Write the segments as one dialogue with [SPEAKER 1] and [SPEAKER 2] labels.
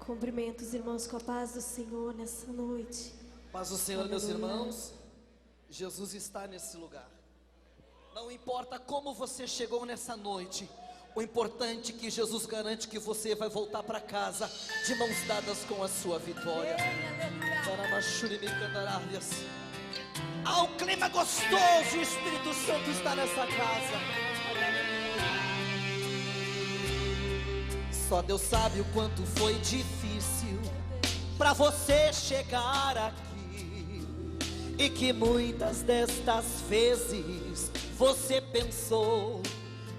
[SPEAKER 1] Cumprimento os irmãos com a paz do Senhor nessa noite.
[SPEAKER 2] Paz do Senhor, meus irmãos. Jesus está nesse lugar. Não importa como você chegou nessa noite, o importante é que Jesus garante que você vai voltar para casa de mãos dadas com a sua vitória. Há um clima gostoso, o Espírito Santo está nessa casa. Só Deus sabe o quanto foi difícil para você chegar aqui, e que muitas destas vezes você pensou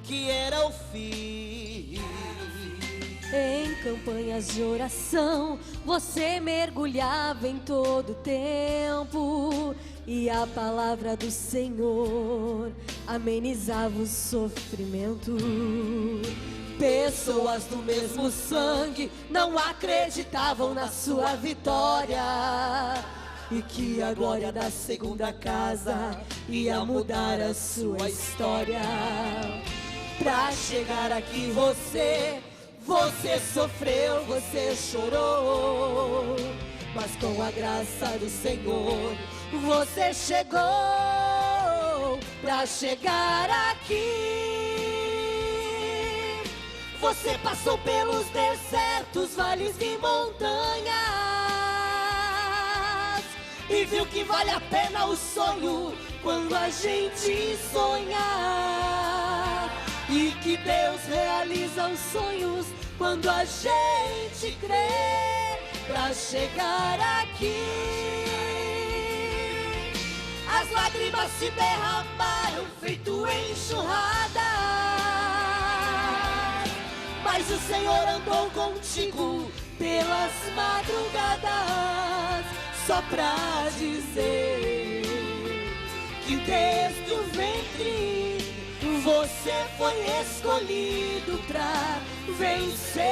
[SPEAKER 2] que era o fim.
[SPEAKER 1] Em campanhas de oração você mergulhava em todo tempo, e a palavra do Senhor amenizava o sofrimento. Pessoas do mesmo sangue não acreditavam na sua vitória, e que a glória da segunda casa ia mudar a sua história. Pra chegar aqui você sofreu, você chorou, mas com a graça do Senhor você chegou. Pra chegar aqui você passou pelos desertos, vales e montanhas, e viu que vale a pena o sonho quando a gente sonha, e que Deus realiza os sonhos quando a gente crê. Pra chegar aqui as lágrimas se derramaram feito enxurrada, mas o Senhor andou contigo pelas madrugadas, só pra dizer que desde o ventre você foi escolhido pra vencer.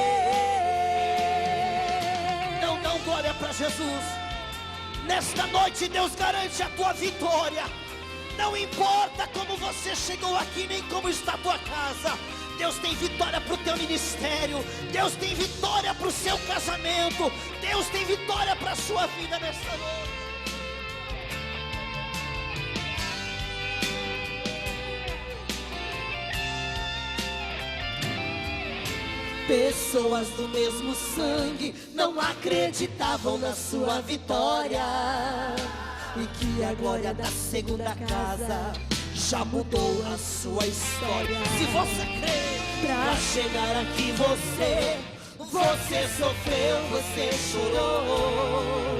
[SPEAKER 2] Não dá glória pra Jesus. Nesta noite Deus garante a tua vitória. Não importa como você chegou aqui, nem como está a tua casa. Deus tem vitória para o teu ministério. Deus tem vitória para o seu casamento. Deus tem vitória para a sua vida nesta noite.
[SPEAKER 1] Pessoas do mesmo sangue não acreditavam na sua vitória, e que a glória da segunda casa já mudou a sua história.
[SPEAKER 2] Se você crê,
[SPEAKER 1] pra chegar aqui você sofreu, você chorou,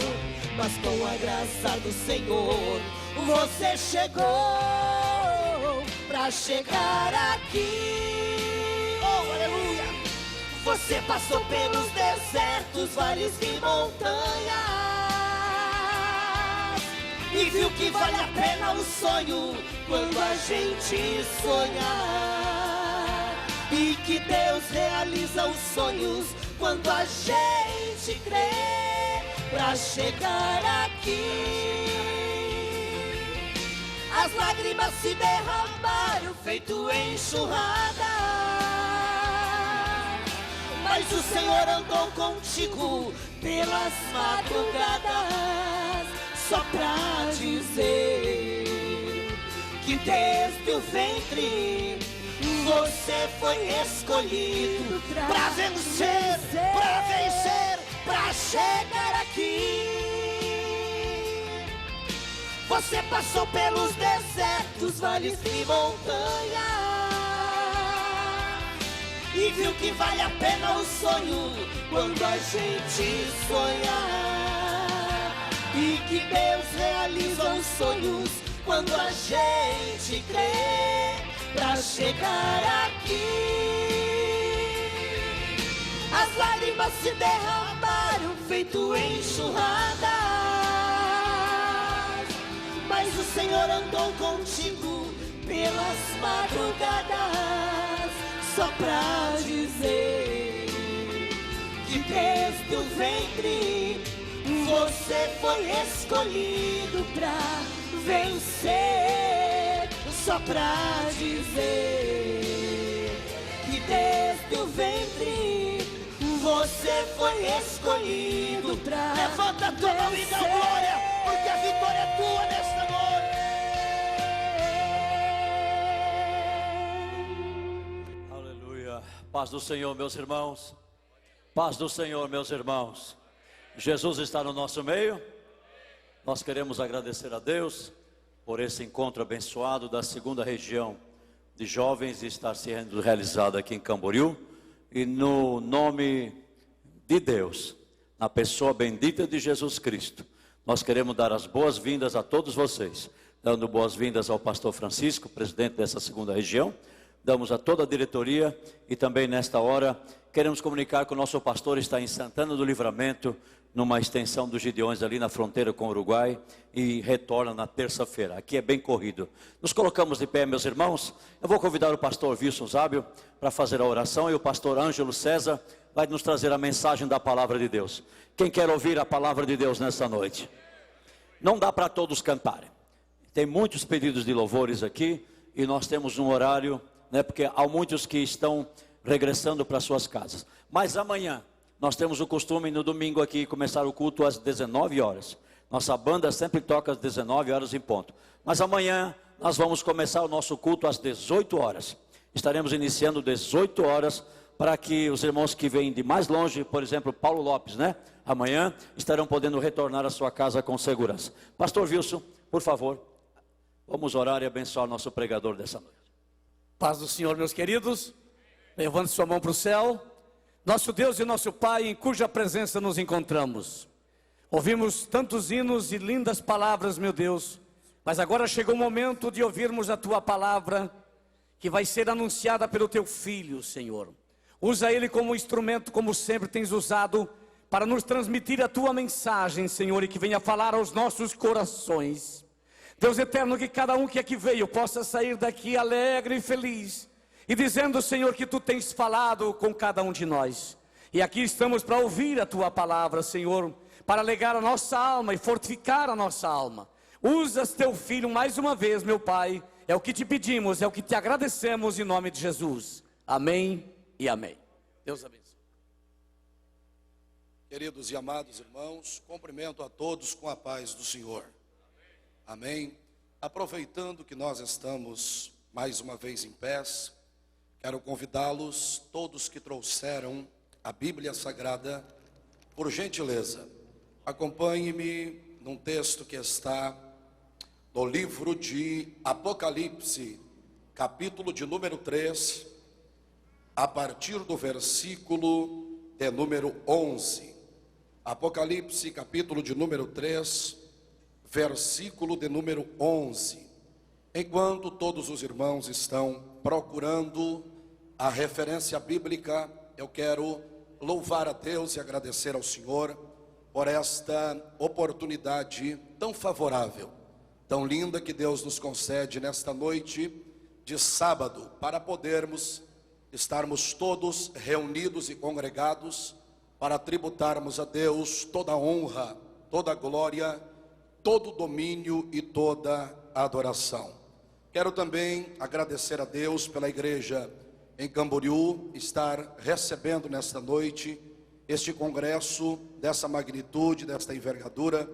[SPEAKER 1] mas com a graça do Senhor você chegou. Pra chegar aqui,
[SPEAKER 2] oh aleluia,
[SPEAKER 1] você passou pelos desertos, vales e montanhas, e viu que vale a pena o sonho quando a gente sonha, e que Deus realiza os sonhos quando a gente crê. Pra chegar aqui as lágrimas se derramaram feito enxurrada, mas o Senhor andou contigo pelas madrugadas, só pra dizer que desde o ventre você foi escolhido pra vencer, pra chegar aqui. Você passou pelos desertos, vales e montanhas, e viu que vale a pena o sonho quando a gente sonha, e que Deus realiza os sonhos quando a gente crê. Pra chegar aqui as lágrimas se derramaram feito enxurradas, mas o Senhor andou contigo pelas madrugadas, só pra dizer que desde o ventre você foi escolhido pra vencer. Só pra dizer que desde o ventre
[SPEAKER 2] você foi escolhido. Levanta a tua mão e dá glória, porque a vitória é tua nesta noite.
[SPEAKER 3] Aleluia. Paz do Senhor, meus irmãos. Paz do Senhor, meus irmãos. Jesus está no nosso meio. Nós queremos agradecer a Deus por esse encontro abençoado da segunda região de jovens estar sendo realizado aqui em Camboriú. E no nome de Deus, na pessoa bendita de Jesus Cristo, nós queremos dar as boas-vindas a todos vocês, dando boas-vindas ao pastor Francisco, presidente dessa segunda região. Damos a toda a diretoria e também nesta hora queremos comunicar que o nosso pastor está em Santana do Livramento, numa extensão dos Gideões ali na fronteira com o Uruguai, e retorna na terça-feira. Aqui é bem corrido. Nos colocamos de pé, meus irmãos. Eu vou convidar o pastor Wilson Zábio para fazer a oração, e o pastor Ângelo César vai nos trazer a mensagem da palavra de Deus. Quem quer ouvir a palavra de Deus nessa noite? Não dá para todos cantarem. Tem muitos pedidos de louvores aqui, e nós temos um horário, porque há muitos que estão regressando para suas casas. Mas amanhã nós temos o costume no domingo aqui começar o culto às 19 horas. Nossa banda sempre toca às 19 horas em ponto. Mas amanhã nós vamos começar o nosso culto às 18 horas. Estaremos iniciando 18 horas para que os irmãos que vêm de mais longe, por exemplo, Paulo Lopes, amanhã estarão podendo retornar à sua casa com segurança. Pastor Wilson, por favor, vamos orar e abençoar nosso pregador dessa noite.
[SPEAKER 4] Paz do Senhor, meus queridos. Levante sua mão para o céu. Nosso Deus e nosso Pai, em cuja presença nos encontramos. Ouvimos tantos hinos e lindas palavras, meu Deus, mas agora chegou o momento de ouvirmos a Tua palavra, que vai ser anunciada pelo Teu Filho, Senhor. Usa Ele como instrumento, como sempre tens usado, para nos transmitir a Tua mensagem, Senhor, e que venha falar aos nossos corações. Deus eterno, que cada um que aqui veio possa sair daqui alegre e feliz, e dizendo, Senhor, que Tu tens falado com cada um de nós. E aqui estamos para ouvir a Tua palavra, Senhor, para alegar a nossa alma e fortificar a nossa alma. Usas Teu Filho mais uma vez, meu Pai. É o que te pedimos, é o que te agradecemos em nome de Jesus. Amém e amém. Deus abençoe.
[SPEAKER 5] Queridos e amados irmãos, cumprimento a todos com a paz do Senhor. Amém. Aproveitando que nós estamos mais uma vez em pés, quero convidá-los, todos que trouxeram a Bíblia Sagrada, por gentileza, acompanhe-me num texto que está no livro de Apocalipse, capítulo de número 3, a partir do versículo de número 11. Apocalipse, capítulo de número 3, versículo de número 11. Enquanto todos os irmãos estão procurando a referência bíblica, eu quero louvar a Deus e agradecer ao Senhor por esta oportunidade tão favorável, tão linda que Deus nos concede nesta noite de sábado, para podermos estarmos todos reunidos e congregados para tributarmos a Deus toda a honra, toda a glória, todo o domínio e toda a adoração. Quero também agradecer a Deus pela igreja em Camboriú estar recebendo nesta noite este congresso dessa magnitude, desta envergadura,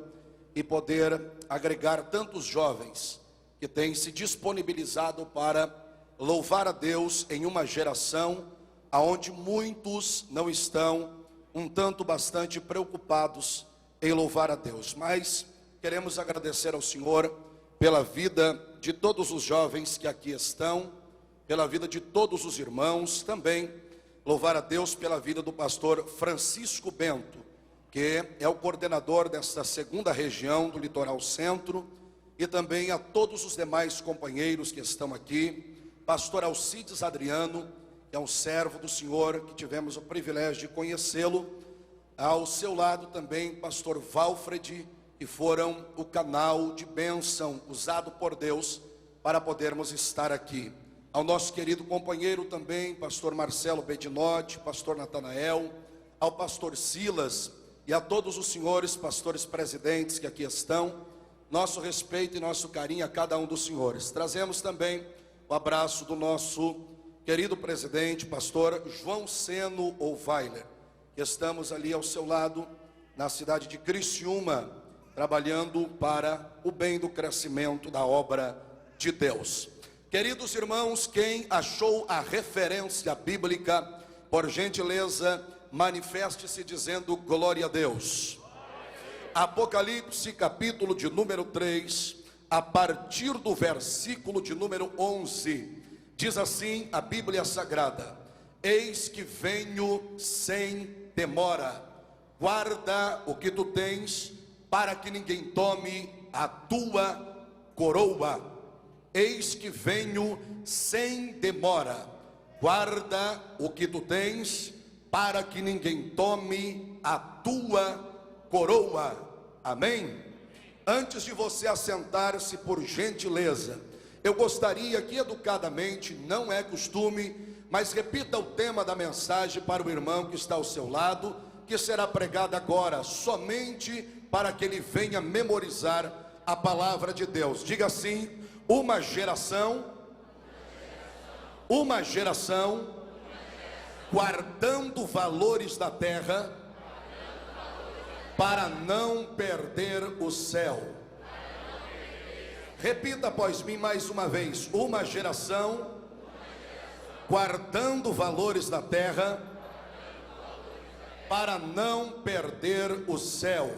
[SPEAKER 5] e poder agregar tantos jovens que têm se disponibilizado para louvar a Deus em uma geração aonde muitos não estão um tanto bastante preocupados em louvar a Deus. Mas queremos agradecer ao Senhor pela vida de todos os jovens que aqui estão, pela vida de todos os irmãos, também louvar a Deus pela vida do pastor Francisco Bento, que é o coordenador desta segunda região do Litoral Centro, e também a todos os demais companheiros que estão aqui, pastor Alcides Adriano, que é um servo do Senhor, que tivemos o privilégio de conhecê-lo, ao seu lado também pastor Valfred, que foram o canal de bênção usado por Deus para podermos estar aqui. Ao nosso querido companheiro também, pastor Marcelo Bedinotti, pastor Natanael, ao pastor Silas e a todos os senhores pastores presidentes que aqui estão, nosso respeito e nosso carinho a cada um dos senhores. Trazemos também o abraço do nosso querido presidente, pastor João Seno Weiler, que estamos ali ao seu lado, na cidade de Criciúma, trabalhando para o bem do crescimento da obra de Deus. Queridos irmãos, quem achou a referência bíblica, por gentileza, manifeste-se dizendo glória a Deus. Apocalipse, capítulo de número 3, a partir do versículo de número 11, diz assim a Bíblia Sagrada: eis que venho sem demora, guarda o que tu tens, para que ninguém tome a tua coroa. Eis que venho sem demora, guarda o que tu tens, para que ninguém tome a tua coroa. Amém? Antes de você assentar-se, por gentileza, eu gostaria que educadamente, não é costume, mas repita o tema da mensagem para o irmão que está ao seu lado, que será pregada agora, somente para que ele venha memorizar a palavra de Deus. Diga assim: uma geração guardando valores da terra para não perder o céu. Repita após mim mais uma vez: uma geração guardando valores da terra para não perder o céu.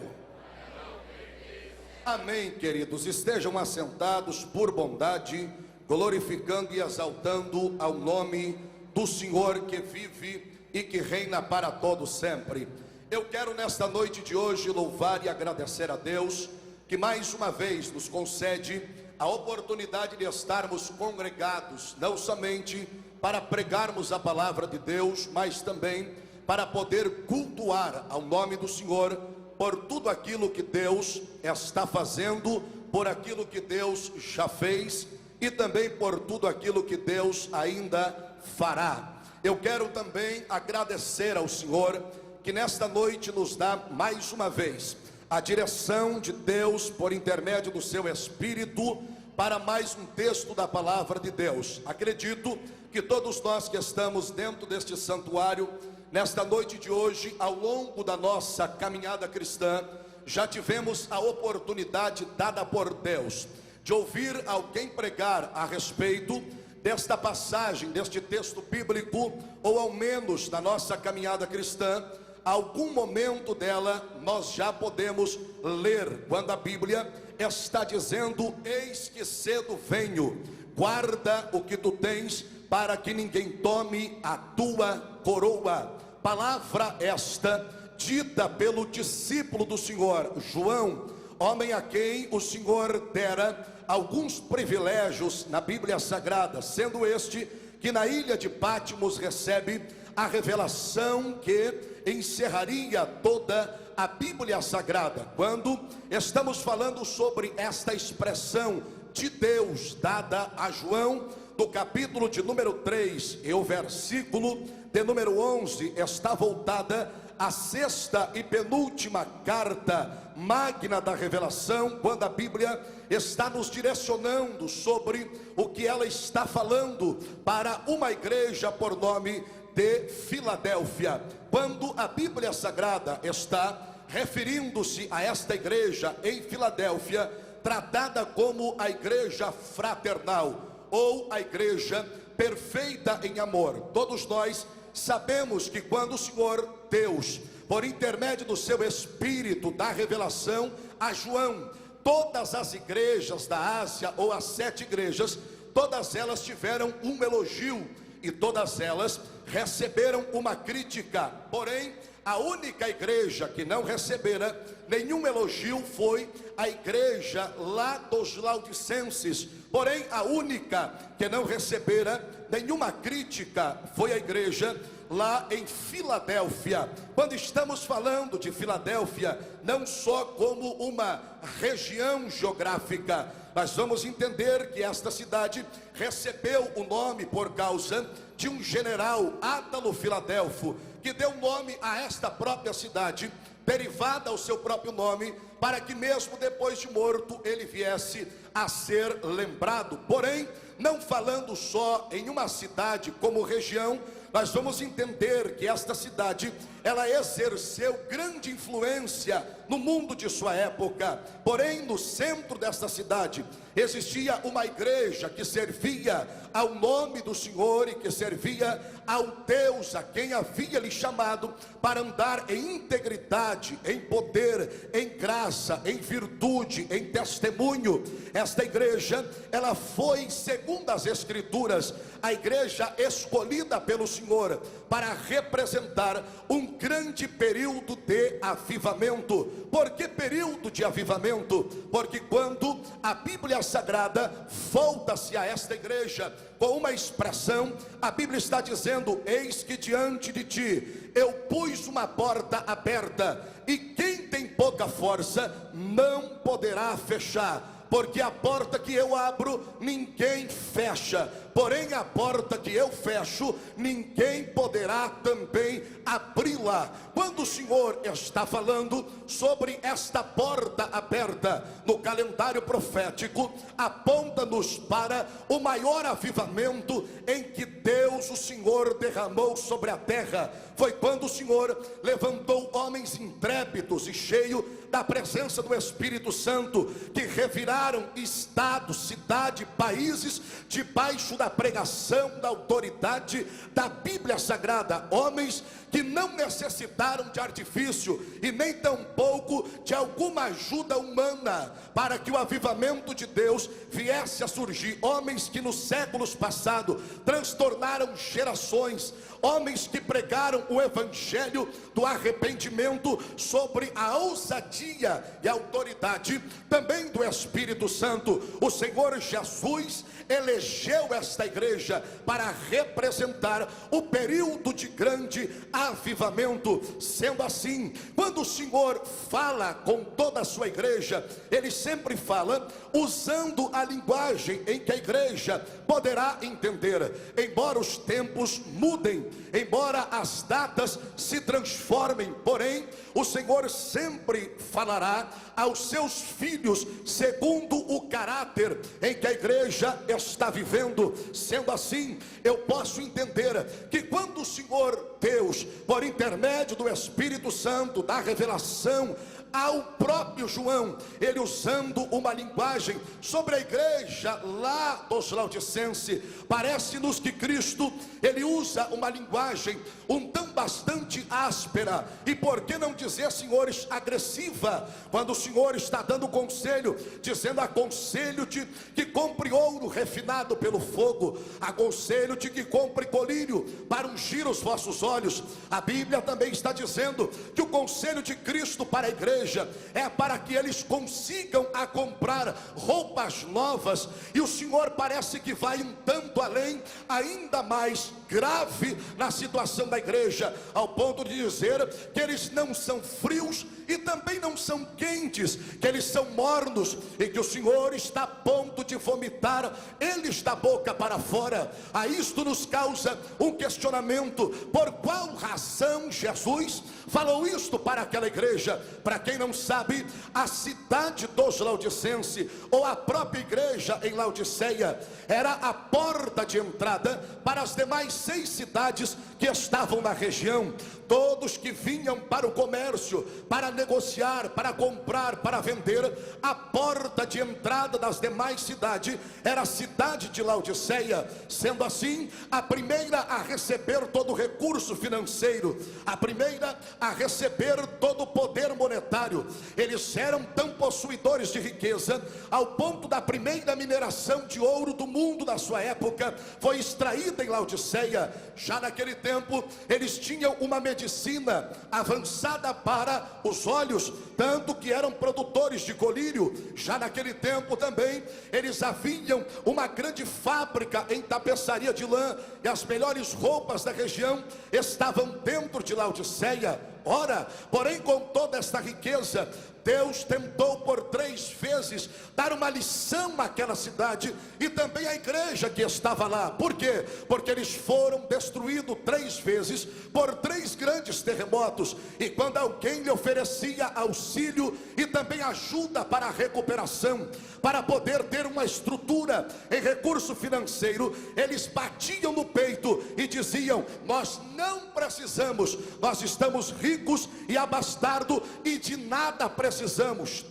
[SPEAKER 5] Amém, queridos. Estejam assentados por bondade, glorificando e exaltando ao nome do Senhor que vive e que reina para todos sempre. Eu quero nesta noite de hoje louvar e agradecer a Deus, que mais uma vez nos concede a oportunidade de estarmos congregados, não somente para pregarmos a palavra de Deus, mas também para poder cultuar ao nome do Senhor, por tudo aquilo que Deus está fazendo, por aquilo que Deus já fez e também por tudo aquilo que Deus ainda fará. Eu quero também agradecer ao Senhor, que nesta noite nos dá mais uma vez a direção de Deus por intermédio do seu Espírito para mais um texto da palavra de Deus. Acredito que todos nós que estamos dentro deste santuário, nesta noite de hoje, ao longo da nossa caminhada cristã, já tivemos a oportunidade dada por Deus de ouvir alguém pregar a respeito desta passagem, deste texto bíblico, ou ao menos na nossa caminhada cristã, algum momento dela nós já podemos ler, quando a Bíblia está dizendo: eis que cedo venho, guarda o que tu tens, para que ninguém tome a tua coroa. Palavra esta dita pelo discípulo do Senhor, João, homem a quem o Senhor dera alguns privilégios na Bíblia Sagrada, sendo este que na ilha de Patmos recebe a revelação que encerraria toda a Bíblia Sagrada. Quando estamos falando sobre esta expressão de Deus dada a João, do capítulo de número 3 e o versículo de número 11, está voltada à sexta e penúltima carta magna da revelação, quando a Bíblia está nos direcionando sobre o que ela está falando para uma igreja por nome de Filadélfia. Quando a Bíblia Sagrada está referindo-se a esta igreja em Filadélfia, tratada como a igreja fraternal, ou a igreja perfeita em amor, todos nós sabemos que quando o Senhor Deus, por intermédio do seu Espírito, dá revelação a João, todas as igrejas da Ásia, ou as 7 igrejas, todas elas tiveram um elogio e todas elas receberam uma crítica. Porém, a única igreja que não recebera nenhum elogio foi a igreja lá dos Laodicenses. Porém, a única que não recebera nenhuma crítica foi a igreja lá em Filadélfia. Quando estamos falando de Filadélfia, não só como uma região geográfica, nós vamos entender que esta cidade recebeu o nome por causa de um general, Átalo Filadelfo, que deu nome a esta própria cidade, derivada ao seu próprio nome, para que mesmo depois de morto ele viesse a ser lembrado. Porém, não falando só em uma cidade como região, nós vamos entender que esta cidade, ela exerceu grande influência no mundo de sua época. Porém, no centro desta cidade existia uma igreja que servia ao nome do Senhor e que servia ao Deus a quem havia lhe chamado para andar em integridade, em poder, em graça, em virtude, em testemunho. Esta igreja, ela foi, segundo as Escrituras, a igreja escolhida pelo Senhor para representar um grande período de avivamento. Por que período de avivamento? Porque quando a Bíblia Sagrada volta-se a esta igreja com uma expressão, a Bíblia está dizendo: eis que diante de ti eu pus uma porta aberta, e quem tem pouca força não poderá fechar. Porque a porta que eu abro, ninguém fecha. Porém a porta que eu fecho, ninguém poderá também abri-la. Quando o Senhor está falando sobre esta porta aberta no calendário profético, aponta-nos para o maior avivamento em que Deus, o Senhor, derramou sobre a terra. Foi quando o Senhor levantou homens intrépidos e cheios da presença do Espírito Santo, que reviraram estados, cidade, países, debaixo da pregação, da autoridade da Bíblia Sagrada. Homens que não necessitaram de artifício e nem tampouco de alguma ajuda humana para que o avivamento de Deus viesse a surgir. Homens que nos séculos passados transtornaram gerações, homens que pregaram o evangelho do arrependimento sobre a ousadia e a autoridade também do Espírito Santo. O Senhor Jesus elegeu esta igreja para representar o período de grande avivamento. Sendo assim, quando o Senhor fala com toda a sua igreja, Ele sempre fala usando a linguagem em que a igreja poderá entender. Embora os tempos mudem, embora as datas se transformem, porém o Senhor sempre falará aos seus filhos segundo o caráter em que a igreja está vivendo. Sendo assim, eu posso entender que quando o Senhor Deus, por intermédio do Espírito Santo, dá revelação ao próprio João, ele usando uma linguagem sobre a igreja lá dos Laodicenses, parece-nos que Cristo, ele usa uma linguagem um tão bastante áspera, e por que não dizer, senhores, agressiva, quando o Senhor está dando conselho, dizendo: aconselho-te que compre ouro refinado pelo fogo, aconselho-te que compre colírio para ungir os vossos olhos. A Bíblia também está dizendo que o conselho de Cristo para a igreja é para que eles consigam a comprar roupas novas, e o Senhor parece que vai um tanto além, ainda mais grave na situação da igreja, ao ponto de dizer que eles não são frios e também não são quentes, que eles são mornos, e que o Senhor está a ponto de vomitar eles da boca para fora. A isto nos causa um questionamento: por qual razão Jesus falou isto para aquela igreja? Para quem não sabe, a cidade dos Laodicenses, ou a própria igreja em Laodiceia, era a porta de entrada para as demais 6 cidades que estavam na região. Todos que vinham para o comércio, para negociar, para comprar, para vender, a porta de entrada das demais cidades era a cidade de Laodiceia. Sendo assim, a primeira a receber todo o recurso financeiro, a primeira a receber todo o poder monetário. Eles eram tão possuidores de riqueza, ao ponto da primeira mineração de ouro do mundo na sua época foi extraída em Laodiceia. Já naquele tempo, eles tinham uma medicina avançada para os olhos, tanto que eram produtores de colírio. Já naquele tempo também, eles haviam uma grande fábrica em tapeçaria de lã, e as melhores roupas da região estavam dentro de Laodiceia. Ora, porém, com toda esta riqueza, Deus tentou por 3 vezes dar uma lição àquela cidade e também à igreja que estava lá. Por quê? Porque eles foram destruídos 3 vezes por 3 grandes terremotos. E quando alguém lhe oferecia auxílio e também ajuda para a recuperação, para poder ter uma estrutura em recurso financeiro, eles batiam no peito e diziam: nós não precisamos, nós estamos ricos e abastados e de nada precisamos.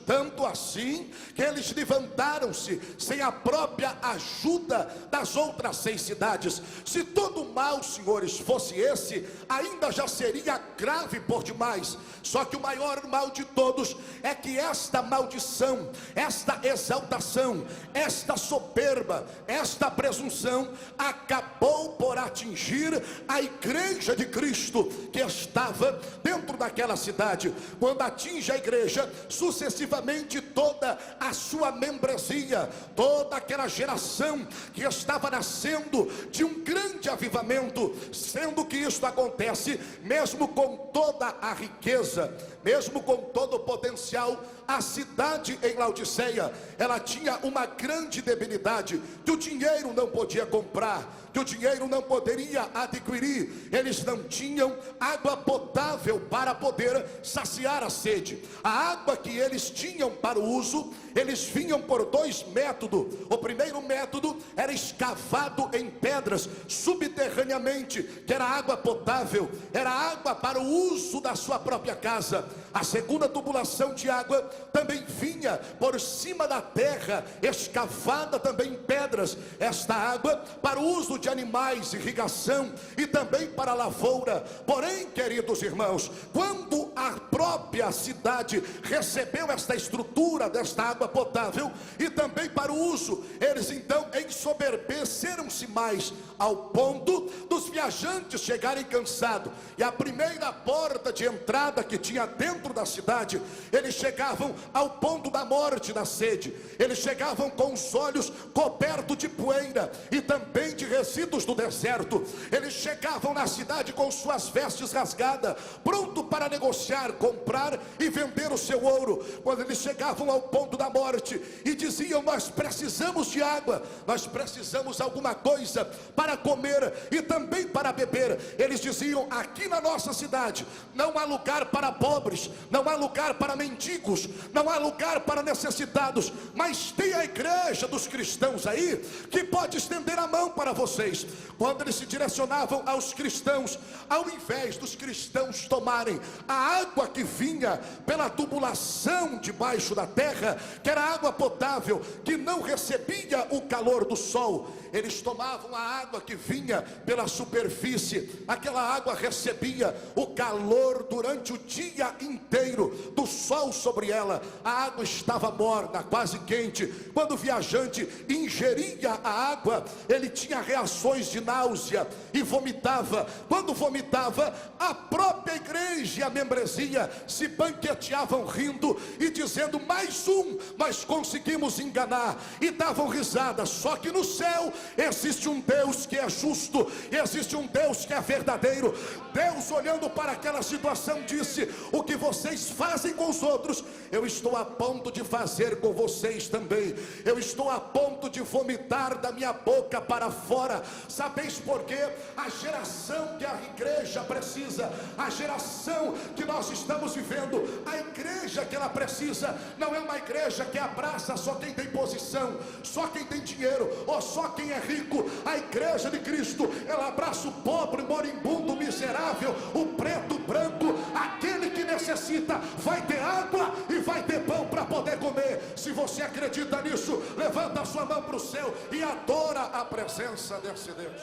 [SPEAKER 5] Tanto assim que eles levantaram-se sem a própria ajuda das outras 6 cidades. Se todo mal, senhores, fosse esse, ainda já seria grave por demais. Só que o maior mal de todos é que esta maldição, esta exaltação, esta soberba, esta presunção acabou por atingir a igreja de Cristo que estava dentro daquela cidade. Quando atinge a igreja, sucessivamente toda a sua membresia, toda aquela geração que estava nascendo de um grande avivamento, sendo que isto acontece mesmo com toda a riqueza, mesmo com todo o potencial. A cidade em Laodiceia, ela tinha uma grande debilidade que o dinheiro não podia comprar, que o dinheiro não poderia adquirir. Eles não tinham água potável para poder saciar a sede. A água que eles tinham para o uso, eles vinham por 2 métodos. O primeiro método era escavado em pedras subterraneamente, que era água potável, era água para o uso da sua própria casa. A segunda tubulação de água também vinha por cima da terra, escavada também em pedras. Esta água para o uso de animais, irrigação e também para a lavoura. Porém, queridos irmãos, quando a própria cidade recebeu esta estrutura desta água potável e também para o uso, eles então ensoberbeceram-se mais, ao ponto dos viajantes chegarem cansados, e a primeira porta de entrada que tinha dentro da cidade, eles chegavam ao ponto da morte, da sede. Eles chegavam com os olhos cobertos de poeira e também de resíduos do deserto. Eles chegavam na cidade com suas vestes rasgadas, pronto para negociar, comprar e vender o seu ouro. Quando eles chegavam ao ponto da morte e diziam: nós precisamos de água, nós precisamos alguma coisa para comer e também para beber, eles diziam: aqui na nossa cidade não há lugar para pobres, não há lugar para mendigos, não há lugar para necessitados, mas tem a igreja dos cristãos aí que pode estender a mão para vocês. Quando eles se direcionavam aos cristãos, ao invés dos cristãos tomarem a água que vinha pela tubulação debaixo da terra, que era água potável, que não recebia o calor do sol, eles tomavam a água que vinha pela superfície. Aquela água recebia o calor durante o dia inteiro do sol sobre ela. A água estava morna, quase quente. Quando o viajante ingeria a água, ele tinha reações de náusea e vomitava. Quando vomitava, a própria igreja e a membresia se banqueteavam rindo e dizendo: mais um, nós conseguimos enganar, e davam risada. Só que no céu existe um Deus que é justo, existe um Deus que é verdadeiro. Deus, olhando para aquela situação, disse: o que vocês fazem com os outros, eu estou a ponto de fazer com vocês também. Eu estou a ponto de vomitar da minha boca para fora. Sabeis por quê? A geração que a igreja precisa, a geração que nós estamos vivendo, a igreja que ela precisa, não é uma igreja que abraça só quem tem posição, só quem tem dinheiro, ou só quem é rico. A igreja de Cristo, ela abraça o pobre, moribundo, miserável, o preto, branco, aquele que necessita. Vai ter água e vai ter pão para poder comer. Se você acredita nisso, levanta a sua mão para o céu e adora a presença desse Deus.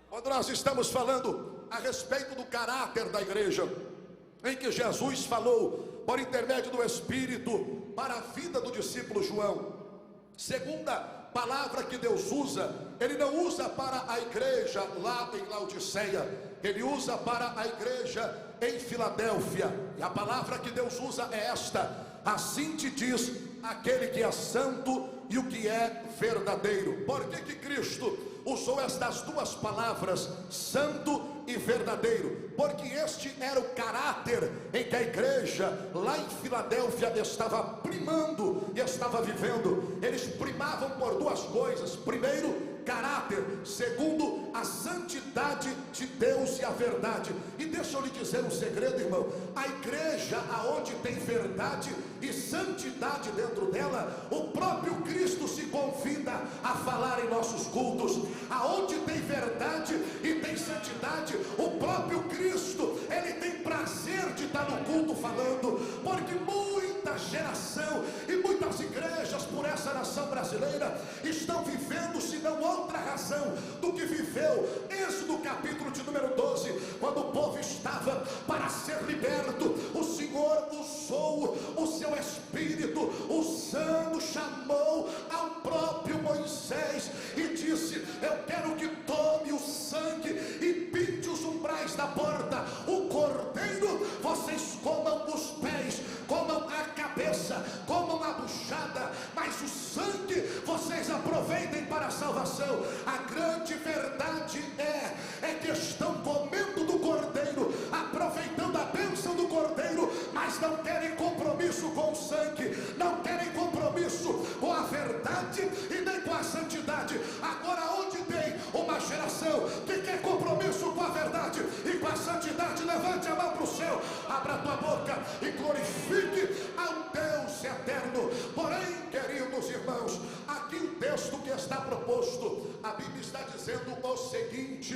[SPEAKER 5] Quando nós estamos falando a respeito do caráter da igreja, em que Jesus falou por intermédio do Espírito para a vida do discípulo João, segunda palavra que Deus usa, Ele não usa para a igreja lá em Laodiceia, Ele usa para a igreja em Filadélfia. E a palavra que Deus usa é esta: assim te diz aquele que é santo e o que é verdadeiro. Por que Cristo usou estas duas palavras, santo e verdadeiro, porque este era o caráter em que a igreja lá em Filadélfia estava primando e estava vivendo. Eles primavam por duas coisas: primeiro, caráter; segundo, a santidade de Deus e a verdade. E deixa eu lhe dizer um segredo, irmão: a igreja aonde tem verdade e santidade dentro dela, o próprio Cristo se convida a falar em nossos cultos. Aonde tem verdade e tem santidade, o próprio Cristo, ele tem prazer de estar no culto falando, porque muita geração e muitas igrejas por essa nação brasileira estão vivendo, se não outra razão do que viveu Êxodo capítulo de número 12, quando o povo estava para ser liberto. O Senhor usou o seu Espírito, usando, chamou ao próprio Moisés e disse: eu quero que tome o sangue e pinte os umbrais da porta. O cordeiro vocês comam os pés, comam a cabeça, comam a buchada, mas o sangue vocês aproveitem para a salvação. A grande verdade é que estão comendo do cordeiro, aproveitando a bênção do cordeiro, mas não querem compromisso com o sangue, não querem compromisso com a verdade e nem com a santidade. Agora, onde tem uma geração que quer compromisso com a verdade e com a santidade, levante a mão para o céu, abra a tua boca e glorifique ao Deus eterno. Porém, queridos irmãos, aqui o texto que está proposto, a Bíblia está dizendo o seguinte: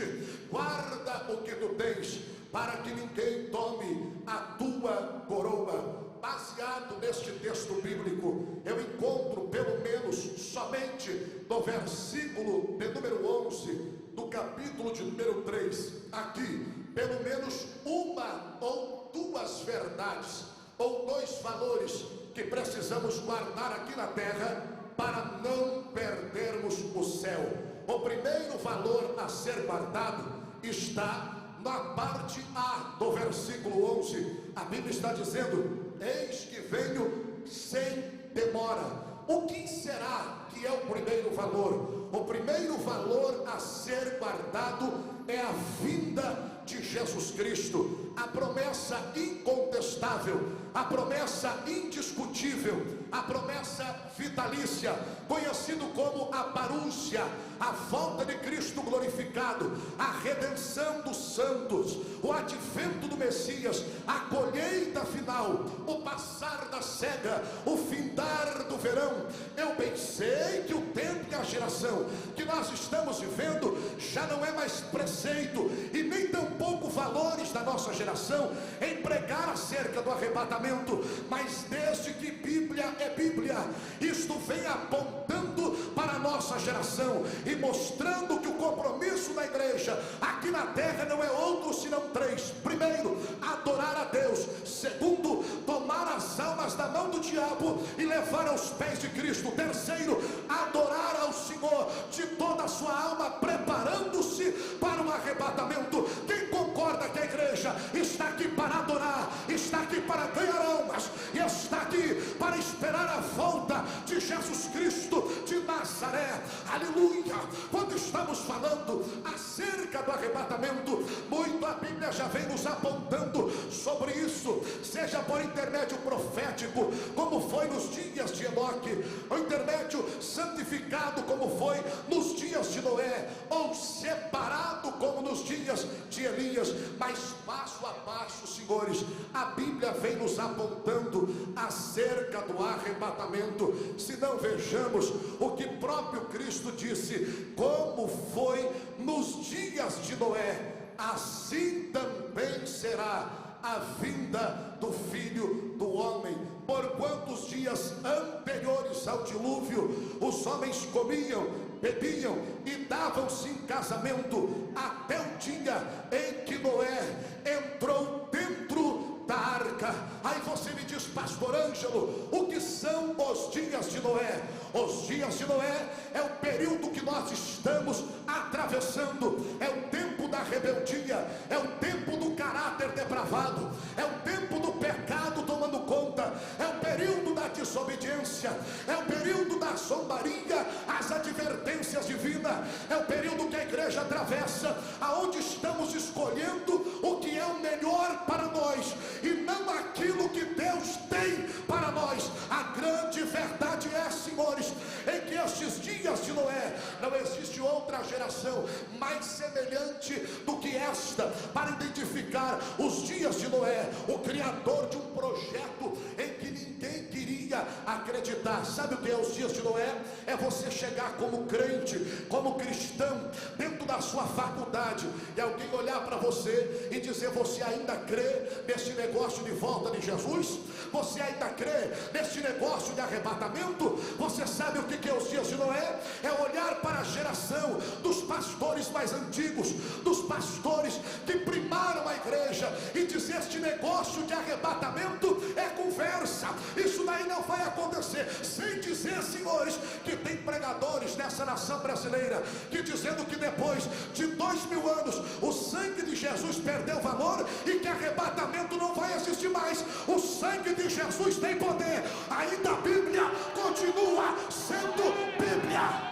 [SPEAKER 5] guarda o que tu tens, para que ninguém tome a tua coroa. Baseado neste texto bíblico, eu encontro pelo menos somente no versículo de número 11 do capítulo de número 3, aqui, pelo menos uma ou duas verdades, ou dois valores que precisamos guardar aqui na terra para não perdermos o céu. O primeiro valor a ser guardado está na parte A do versículo 11. A Bíblia está dizendo: eis que venho sem demora. O que será que é o primeiro valor? O primeiro valor a ser guardado é a vinda de Jesus Cristo, a promessa incontestável, a promessa indiscutível, a promessa vitalícia, conhecido como a parúcia, a volta de Cristo glorificado, a redenção dos santos, o advento do Messias, a colheita final, o passar da cega, o findar do verão. Eu bem sei que o tempo e a geração que nós estamos vivendo já não é mais preceito e nem tampouco valores da nossa geração em pregar acerca do arrebatamento, mas desde que Bíblia é Bíblia, isto vem apontando para a nossa geração e mostrando que o compromisso da igreja aqui na terra não é outro senão três: primeiro, adorar a Deus; segundo, tomar as almas da mão do diabo e levar aos pés de Cristo; terceiro, adorar ao Senhor de toda a sua alma, preparando-se para o arrebatamento. Quem concorda que a igreja está aqui para adorar, está aqui para ganhar almas e está aqui para esperar a volta de Jesus Cristo de Nazaré? Aleluia! Quando estamos falando acerca do arrebatamento, muito a Bíblia já vem nos apontando sobre isso, seja por intermédio profético, como foi nos dias de Enoque, o intermédio santificado, como foi nos dias de Noé, ou separado, como nos dias de Elias. Mas passo a passo, senhores, a Bíblia vem nos apontando acerca do arrebatamento. Se não, vejamos o que próprio Cristo disse: como foi nos dias de Noé, assim também será a vinda do Filho do Homem. Porquanto os dias anteriores ao dilúvio, os homens comiam, bebiam e davam-se em casamento, até o dia em que Noé entrou dentro da arca. Aí você me diz: pastor Ângelo, o que são os dias de Noé? Os dias de Noé é o período que nós estamos atravessando, é o tempo da rebeldia, é o tempo do caráter depravado, é o tempo do pecado tomando conta, é o período da desobediência, é o período da zombaria, a as advertências divinas, é o período que a igreja atravessa, aonde estamos escolhendo o que é o melhor para nós, e não aquilo que Deus tem para nós. A grande verdade é, senhores, em que estes dias de Noé, não existe outra geração mais semelhante do que esta, para identificar os dias de Noé, o criador de um projeto em que ninguém queria acreditar. Sabe o que é os dias de Noé? É você chegar como crente, como cristão, dentro da sua faculdade, e alguém olhar para você e dizer: você ainda crê nesse negócio de volta de Jesus? Você ainda crê nesse negócio de arrebatamento? Você sabe o que é os dias de Noé? É olhar para a geração dos pastores mais antigos, dos pastores que primaram a igreja, e dizer: este negócio de arrebatamento é conversa, isso daí não vai acontecer. Sem dizer, senhores, que tem pregadores nessa nação brasileira que dizendo que depois de 2000 anos o sangue de Jesus perdeu valor e que arrebatamento não vai existir mais. O sangue de Jesus tem poder. Ainda a Bíblia continua sendo Bíblia.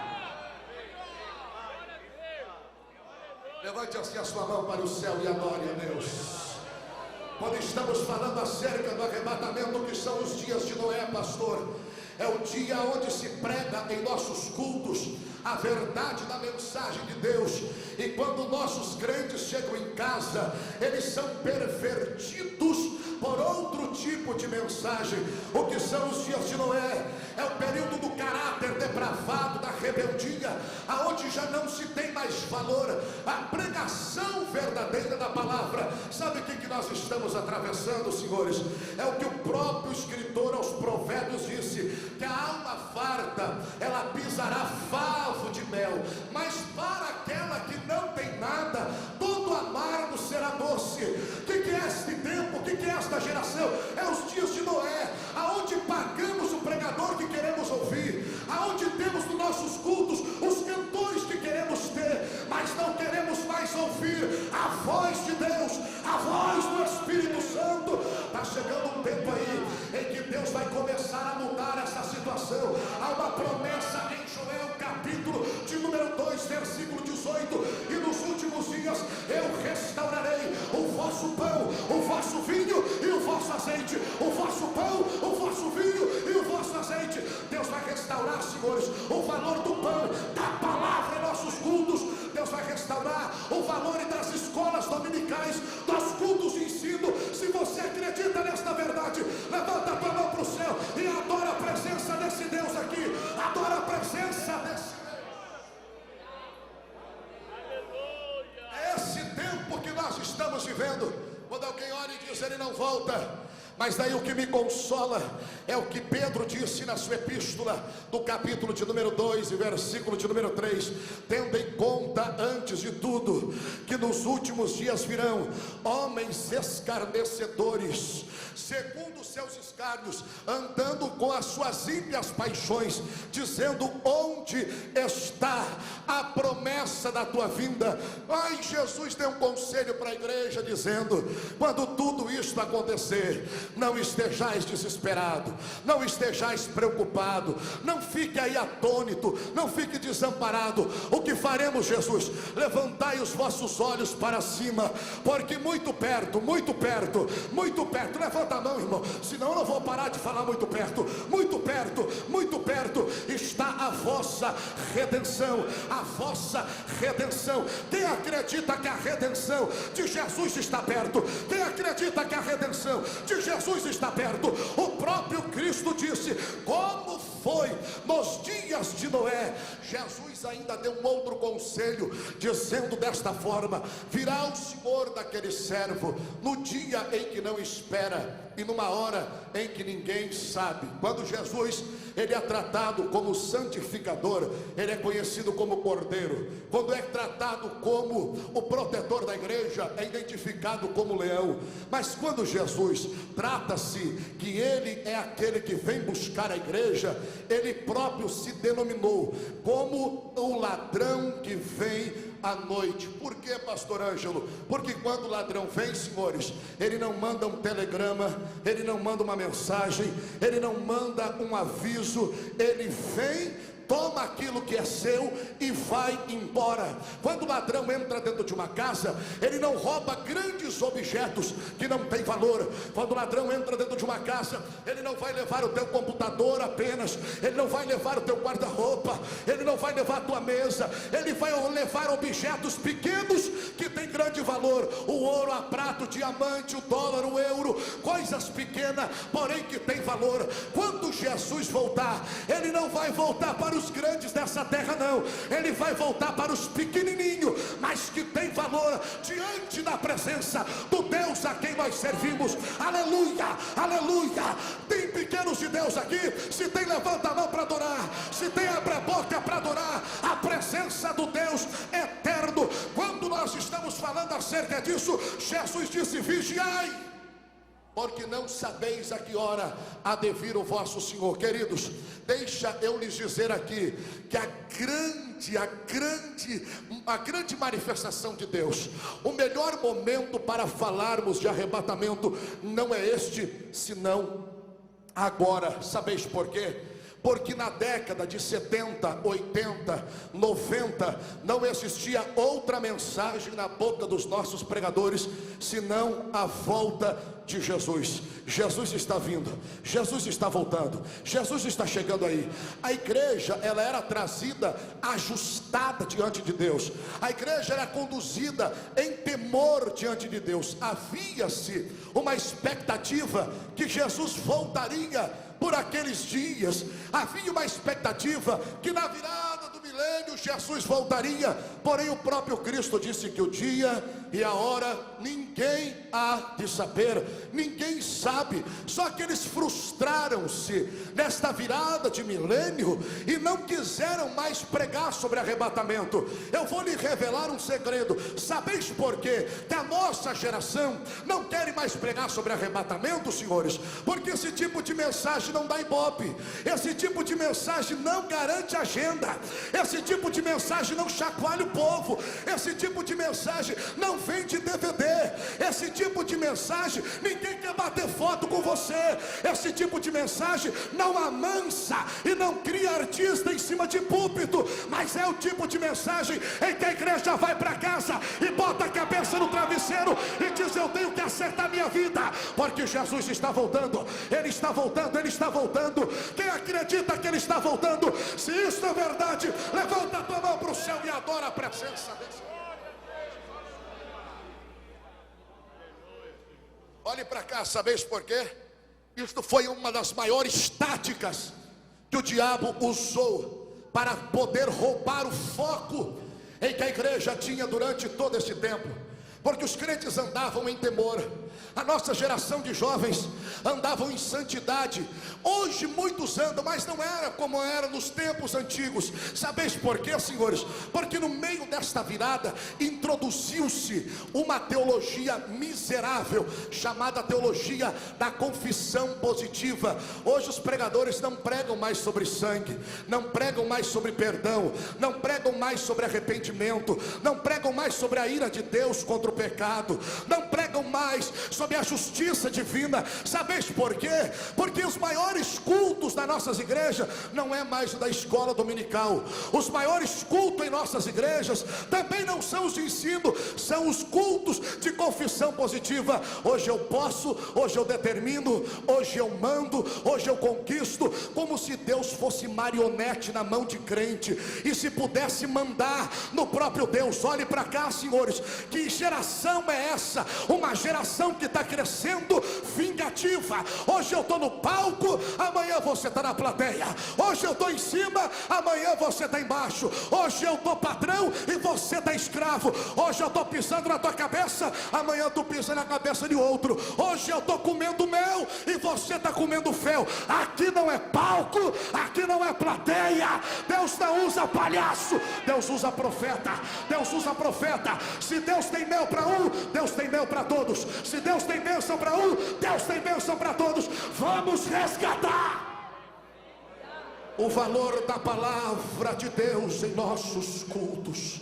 [SPEAKER 5] Levante assim a sua mão para o céu e adore a Deus. Quando estamos falando acerca do arrebatamento, que são os dias de Noé, pastor, é o dia onde se prega em nossos cultos a verdade da mensagem de Deus. E quando nossos crentes chegam em casa, eles são pervertidos por outro tipo de mensagem. O que são os dias de Noé? É o período do caráter depravado, da rebeldia, aonde já não se tem mais valor a pregação verdadeira da palavra. Sabe o que nós estamos atravessando, senhores? É o que o próprio escritor aos Provérbios disse: que a alma farta, ela pisará favo de mel, mas para aquela que não tem nada, todo amargo será doce. O que é este tempo? O que é esta geração? É os dias de Noé, aonde pagamos o pregador que queremos ouvir, aonde temos nos nossos cultos os cantores que queremos ter, mas não queremos mais ouvir a voz de Deus, a voz do Espírito Santo. Está chegando um tempo aí em que Deus vai começar a mudar essa situação. Há uma promessa em Joel capítulo de número 2, versículo 18: e nos últimos dias eu restaurarei o vosso pão, o vosso vinho e o vosso azeite. O vosso pão, o vosso vinho e o vosso azeite. Deus vai restaurar, senhores, o valor do pão, da palavra em nossos cultos. Deus vai restaurar o valor das escolas dominicais, dos cultos de ensino. Se você acredita nesta verdade, levanta a tua mão para o céu e adora a presença desse Deus aqui. Adora a presença desse Deus. É esse tempo que nós estamos vivendo. Quando alguém olha e diz: ele não volta. Mas daí o que me consola é o que Pedro disse na sua epístola, do capítulo de número 2 e versículo de número 3: tendo em conta antes de tudo que nos últimos dias virão homens escarnecedores, segundo os seus escárnios, andando com as suas ímpias paixões, dizendo: onde está a promessa da tua vinda? Ai, Jesus deu um conselho para a igreja dizendo: quando tudo isto acontecer, não estejais desesperado, não estejais preocupado, não fique aí atônito, não fique desamparado. O que faremos, Jesus? Levantai os vossos olhos para cima, porque muito perto, muito perto, muito perto. Levanta a mão, irmão, senão eu não vou parar de falar. Muito perto, muito perto, muito perto está a vossa redenção, a vossa redenção. Quem acredita que a redenção de Jesus está perto? Quem acredita que a redenção de Jesus está perto? O próprio Cristo disse: como foi nos dias de Noé. Jesus ainda deu um outro conselho, dizendo desta forma: virá o Senhor daquele servo no dia em que não espera e numa hora em que ninguém sabe. Quando Jesus, ele é tratado como santificador, ele é conhecido como Cordeiro. Quando é tratado como o protetor da igreja, é identificado como leão. Mas quando Jesus trata-se que ele é aquele que vem buscar a igreja, ele próprio se denominou como o ladrão que vem à noite. Por que, pastor Ângelo? Porque quando o ladrão vem, senhores, ele não manda um telegrama, ele não manda uma mensagem, ele não manda um aviso, ele vem toma aquilo que é seu e vai embora. Quando o ladrão entra dentro de uma casa, ele não rouba grandes objetos que não têm valor. Quando o ladrão entra dentro de uma casa, ele não vai levar o teu computador apenas, ele não vai levar o teu guarda-roupa, ele não vai levar a tua mesa, ele vai levar objetos pequenos que têm grande valor: o ouro, a prata, o diamante, o dólar, o euro, coisas pequenas, porém que têm valor. Quando Jesus voltar, ele não vai voltar para os grandes dessa terra, não, ele vai voltar para os pequenininhos, mas que tem valor diante da presença do Deus a quem nós servimos. Aleluia, aleluia. Tem pequenos de Deus aqui? Se tem, levanta a mão para adorar. Se tem, abre a boca para adorar a presença do Deus eterno. Quando nós estamos falando acerca disso, Jesus disse: vigiai, porque não sabeis a que hora há de vir o vosso Senhor. Queridos, deixa eu lhes dizer aqui que a grande manifestação de Deus, o melhor momento para falarmos de arrebatamento não é este, senão agora. Sabeis por quê? Porque na década de 70, 80, 90, não existia outra mensagem na boca dos nossos pregadores, senão a volta de Jesus. Jesus está vindo, Jesus está voltando, Jesus está chegando aí. A igreja, ela era trazida ajustada diante de Deus. A igreja era conduzida em temor diante de Deus. Havia-se uma expectativa que Jesus voltaria por aqueles dias. Havia uma expectativa que na virada do milênio Jesus voltaria. Porém o próprio Cristo disse que o dia e a hora ninguém há de saber, ninguém sabe. Só que eles frustraram-se nesta virada de milênio e não quiseram mais pregar sobre arrebatamento. Eu vou lhe revelar um segredo. Sabeis por quê? Que a nossa geração não quer mais pregar sobre arrebatamento, senhores? Porque esse tipo de mensagem não dá ibope, esse tipo de mensagem não garante agenda, esse tipo de mensagem não chacoalha o povo, esse tipo de mensagem não vende DVD, esse tipo de mensagem ninguém quer bater foto com você, esse tipo de mensagem não amansa e não cria artista em cima de púlpito, mas é o tipo de mensagem em que a igreja vai para casa e bota a cabeça no travesseiro e diz: eu tenho que acertar minha vida, porque Jesus está voltando, Ele está voltando, Ele está voltando. Quem acredita que Ele está voltando? Se isso é verdade, levanta a tua mão para o céu e adora a presença desse. Olhe para cá, sabeis por quê? Isto foi uma das maiores táticas que o diabo usou para poder roubar o foco em que a igreja tinha durante todo esse tempo. Porque os crentes andavam em temor, a nossa geração de jovens andavam em santidade. Hoje muitos andam, mas não era como era nos tempos antigos. Sabeis por quê, senhores? Porque no meio desta virada introduziu-se uma teologia miserável, chamada teologia da confissão positiva. Hoje os pregadores não pregam mais sobre sangue, não pregam mais sobre perdão, não pregam mais sobre arrependimento, não pregam mais sobre a ira de Deus contra o pecado, não pregam mais sobre a justiça divina. Sabeis por quê? Porque os maiores cultos das nossas igrejas não é mais o da escola dominical. Os maiores cultos em nossas igrejas também não são os de ensino, são os cultos de confissão positiva. Hoje eu posso, hoje eu determino, hoje eu mando, hoje eu conquisto, como se Deus fosse marionete na mão de crente e se pudesse mandar no próprio Deus. Olhe para cá, senhores, que geração é essa? Uma geração que está crescendo vingativa. Hoje eu estou no palco, amanhã você está na plateia. Hoje eu estou em cima, amanhã você está embaixo. Hoje eu estou patrão e você está escravo. Hoje eu estou pisando na tua cabeça, amanhã tu pisa na cabeça de outro. Hoje eu estou comendo mel e você está comendo fel. Aqui não é palco, aqui não é plateia. Deus não usa palhaço, Deus usa profeta. Deus usa profeta. Se Deus tem mel para um, Deus tem mel para todos. Se Deus tem bênção para um, Deus tem bênção para todos. Vamos resgatar o valor da palavra de Deus em nossos cultos.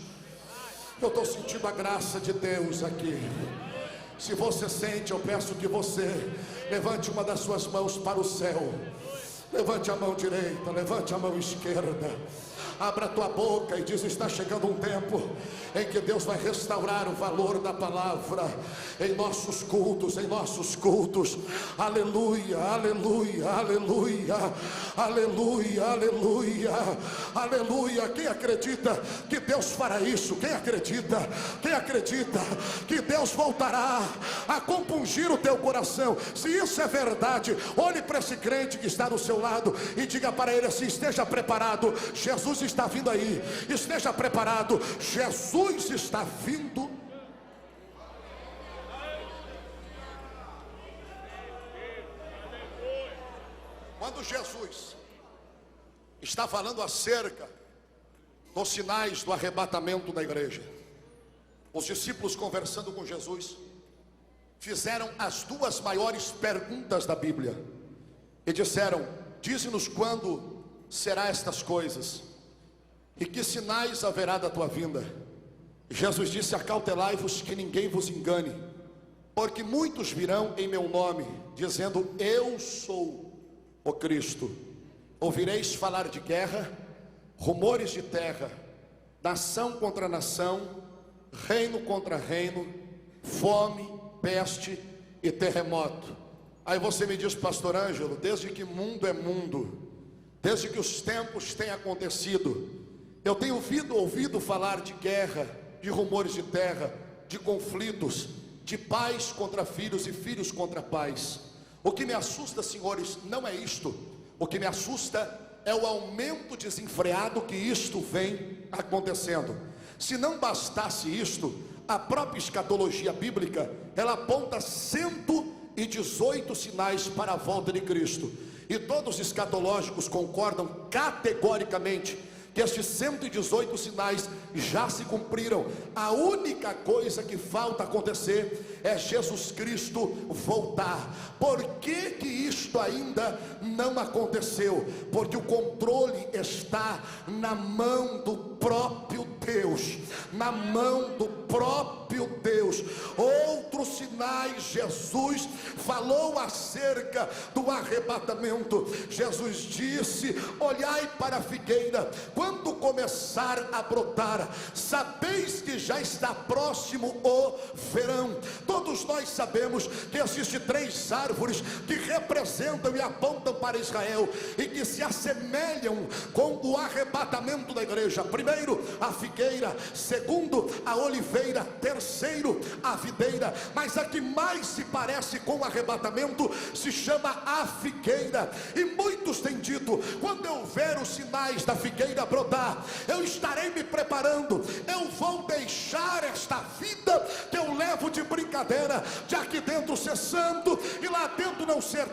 [SPEAKER 5] Eu estou sentindo a graça de Deus aqui. Se você sente, eu peço que você levante uma das suas mãos para o céu Levante a mão direita, levante a mão esquerda. Abra a tua boca e diz: está chegando um tempo em que Deus vai restaurar o valor da palavra em nossos cultos, aleluia, aleluia, aleluia, aleluia, aleluia, aleluia. Quem acredita que Deus fará isso? Quem acredita que Deus voltará a compungir o teu coração? Se isso é verdade, olhe para esse crente que está do seu lado e diga para ele assim: esteja preparado, Jesus está vindo aí. Esteja preparado, Jesus está vindo. Quando Jesus está falando acerca dos sinais do arrebatamento da igreja, os discípulos, conversando com Jesus, fizeram as duas maiores perguntas da Bíblia e disseram: dize-nos quando será estas coisas e que sinais haverá da tua vinda. Jesus disse: acautelai-vos que ninguém vos engane, porque muitos virão em meu nome, dizendo: eu sou o Cristo. Ouvireis falar de guerra, rumores de terra, nação contra nação, reino contra reino, fome, peste e terremoto. Aí você me diz: pastor Ângelo, desde que mundo é mundo, desde que os tempos têm acontecido, eu tenho ouvido falar de guerra, de rumores de terra, de conflitos, de pais contra filhos e filhos contra pais. O que me assusta, senhores, não é isto. O que me assusta é o aumento desenfreado que isto vem acontecendo. Se não bastasse isto, a própria escatologia bíblica, ela aponta 118 sinais para a volta de Cristo. E todos os escatológicos concordam categoricamente que estes 118 sinais já se cumpriram. A única coisa que falta acontecer é Jesus Cristo voltar. Por que que isto ainda não aconteceu? Porque o controle está na mão do próprio Deus, na mão do próprio Deus. Outros sinais Jesus falou acerca do arrebatamento. Jesus disse: olhai para a figueira, quando começar a brotar, sabeis que já está próximo o verão. Todos nós sabemos que existem 3 árvores que representam e apontam para Israel e que se assemelham com o arrebatamento da igreja. Primeiro, a figueira; segundo, a oliveira; terceiro, a videira. Mas a que mais se parece com o arrebatamento se chama a figueira. E muitos têm dito: quando eu ver os sinais da figueira brotar, eu estarei me preparando, eu vou deixar esta vida que eu levo de brincadeira, de aqui dentro ser santo e lá dentro não ser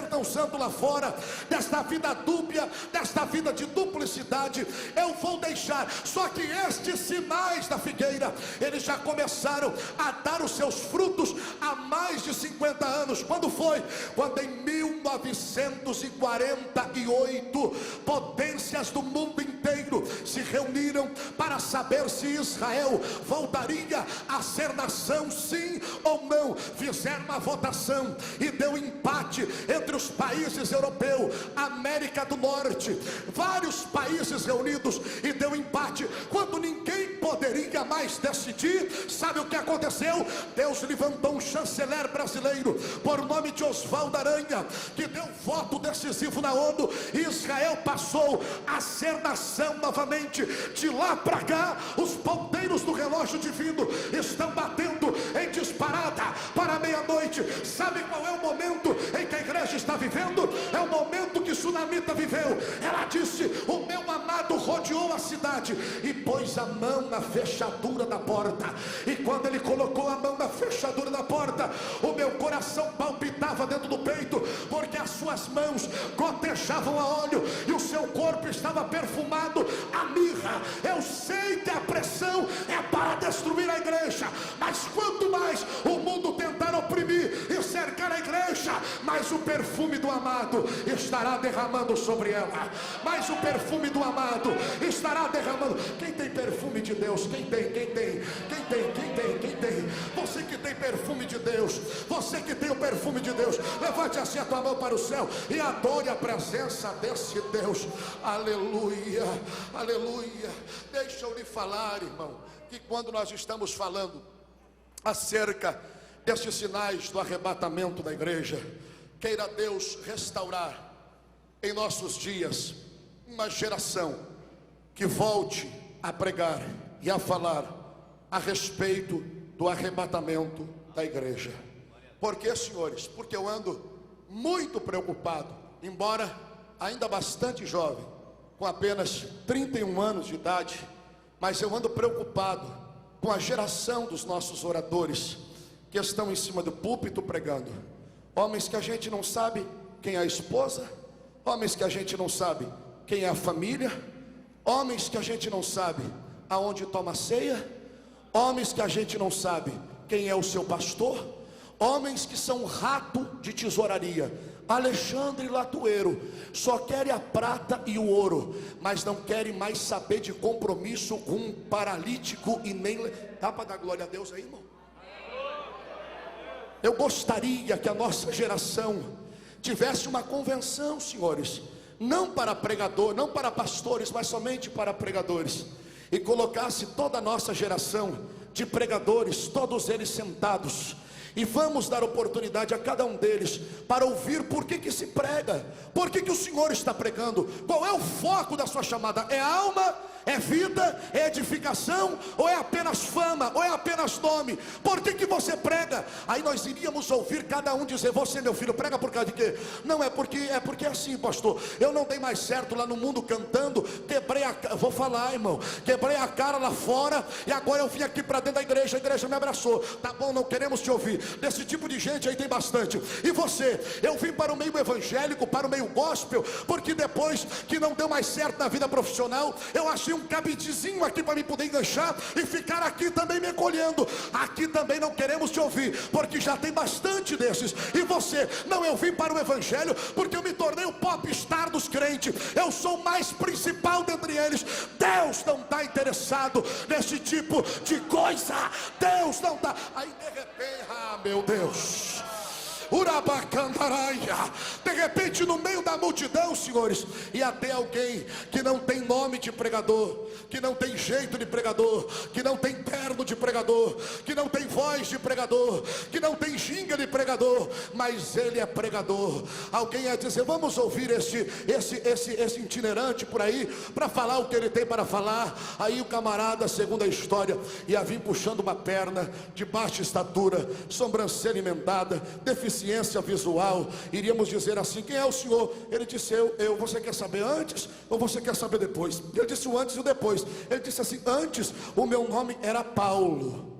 [SPEAKER 5] tão santo lá fora, desta vida dúbia, desta vida de duplicidade, eu vou deixar. Só que estes sinais da figueira, eles já começaram a dar os seus frutos há mais de 50 anos. Quando foi? Quando em 1948 potências do mundo inteiro se reuniram para saber se Israel voltaria a ser nação, sim ou não. Fizeram uma votação e deu empate entre os países europeus, América do Norte, vários países reunidos, e deu empate. Quando ninguém poderia mais decidir, sabe o que aconteceu? Deus levantou um chanceler brasileiro por nome de Oswaldo Aranha, que deu voto decisivo na ONU, e Israel passou a ser nação novamente. De lá para cá, os ponteiros do relógio divino estão batendo em disparada para meia-noite. Sabe qual é o momento em que a igreja está vivendo? É o momento que Sunamita viveu. Ela disse: o meu amado rodeou a cidade e pôs a mão na fechadura da porta. E quando ele colocou a mão na fechadura da porta, o meu coração palpitava dentro do peito, porque as suas mãos gotejavam a óleo e o seu corpo estava perfumado a mirra. Eu sei que a pressão é para destruir a igreja, mas quanto mais o mundo tentar oprimir e cercar a igreja, mais o perfume do amado estará derramando sobre ela. Mais o perfume do amado estará derramando. Quem tem perfume de Deus? Quem tem? Você que tem perfume de Deus, você que tem o perfume de Deus, levante assim a tua mão para o céu e adore a presença desse Deus. Aleluia, aleluia. Deixa eu lhe falar, irmão, que quando nós estamos falando acerca destes sinais do arrebatamento da igreja, queira Deus restaurar em nossos dias uma geração que volte a pregar e a falar a respeito do arrebatamento da igreja. Por quê, senhores? Porque eu ando muito preocupado, embora ainda bastante jovem, com apenas 31 anos de idade, mas eu ando preocupado com a geração dos nossos oradores que estão em cima do púlpito pregando. Homens que a gente não sabe quem é a esposa, homens que a gente não sabe quem é a família, homens que a gente não sabe aonde toma ceia, homens que a gente não sabe quem é o seu pastor, homens que são rato de tesouraria. Alexandre Latueiro só querem a prata e o ouro, mas não querem mais saber de compromisso com um paralítico e nem... Dá para dar glória a Deus aí, irmão? Eu gostaria que a nossa geração tivesse uma convenção, senhores, não para pregador, não para pastores, mas somente para pregadores, e colocasse toda a nossa geração de pregadores, todos eles sentados, e vamos dar oportunidade a cada um deles para ouvir por que se prega, por que o Senhor está pregando, qual é o foco da sua chamada. É alma, é vida, é edificação, ou é apenas fama, ou é apenas nome? Por que você prega? Aí nós iríamos ouvir cada um dizer: você, meu filho, prega por causa de quê? Não, é porque é assim, pastor, eu não dei mais certo lá no mundo cantando, quebrei a cara, vou falar, irmão, quebrei a cara lá fora, e agora eu vim aqui para dentro da igreja, a igreja me abraçou. Tá bom, não queremos te ouvir. Desse tipo de gente aí tem bastante. E você? Eu vim para o meio evangélico, para o meio gospel, porque depois que não deu mais certo na vida profissional, eu achei um cabidezinho aqui para me poder enganchar e ficar aqui também me encolhendo. Aqui também não queremos te ouvir, porque já tem bastante desses. E você? Não, eu vim para o evangelho porque eu me tornei o popstar dos crentes, eu sou o mais principal dentre eles. Deus não está interessado nesse tipo de coisa. Deus não está. Aí de repente, meu Deus, Urabacandaraia, de repente no meio da multidão, senhores, e até alguém que não tem nome de pregador, que não tem jeito de pregador, que não tem terno de pregador, que não tem voz de pregador, que não tem ginga de pregador, mas ele é pregador. Alguém ia dizer: vamos ouvir esse itinerante por aí, para falar o que ele tem para falar. Aí o camarada, segundo a história, ia vir puxando uma perna, de baixa estatura, sobrancelha emendada, deficiência visual. Iríamos dizer assim: quem é o senhor? Ele disse: eu. Você quer saber antes ou você quer saber depois? Ele disse o antes e o depois. Ele disse assim: antes o meu nome era Paulo,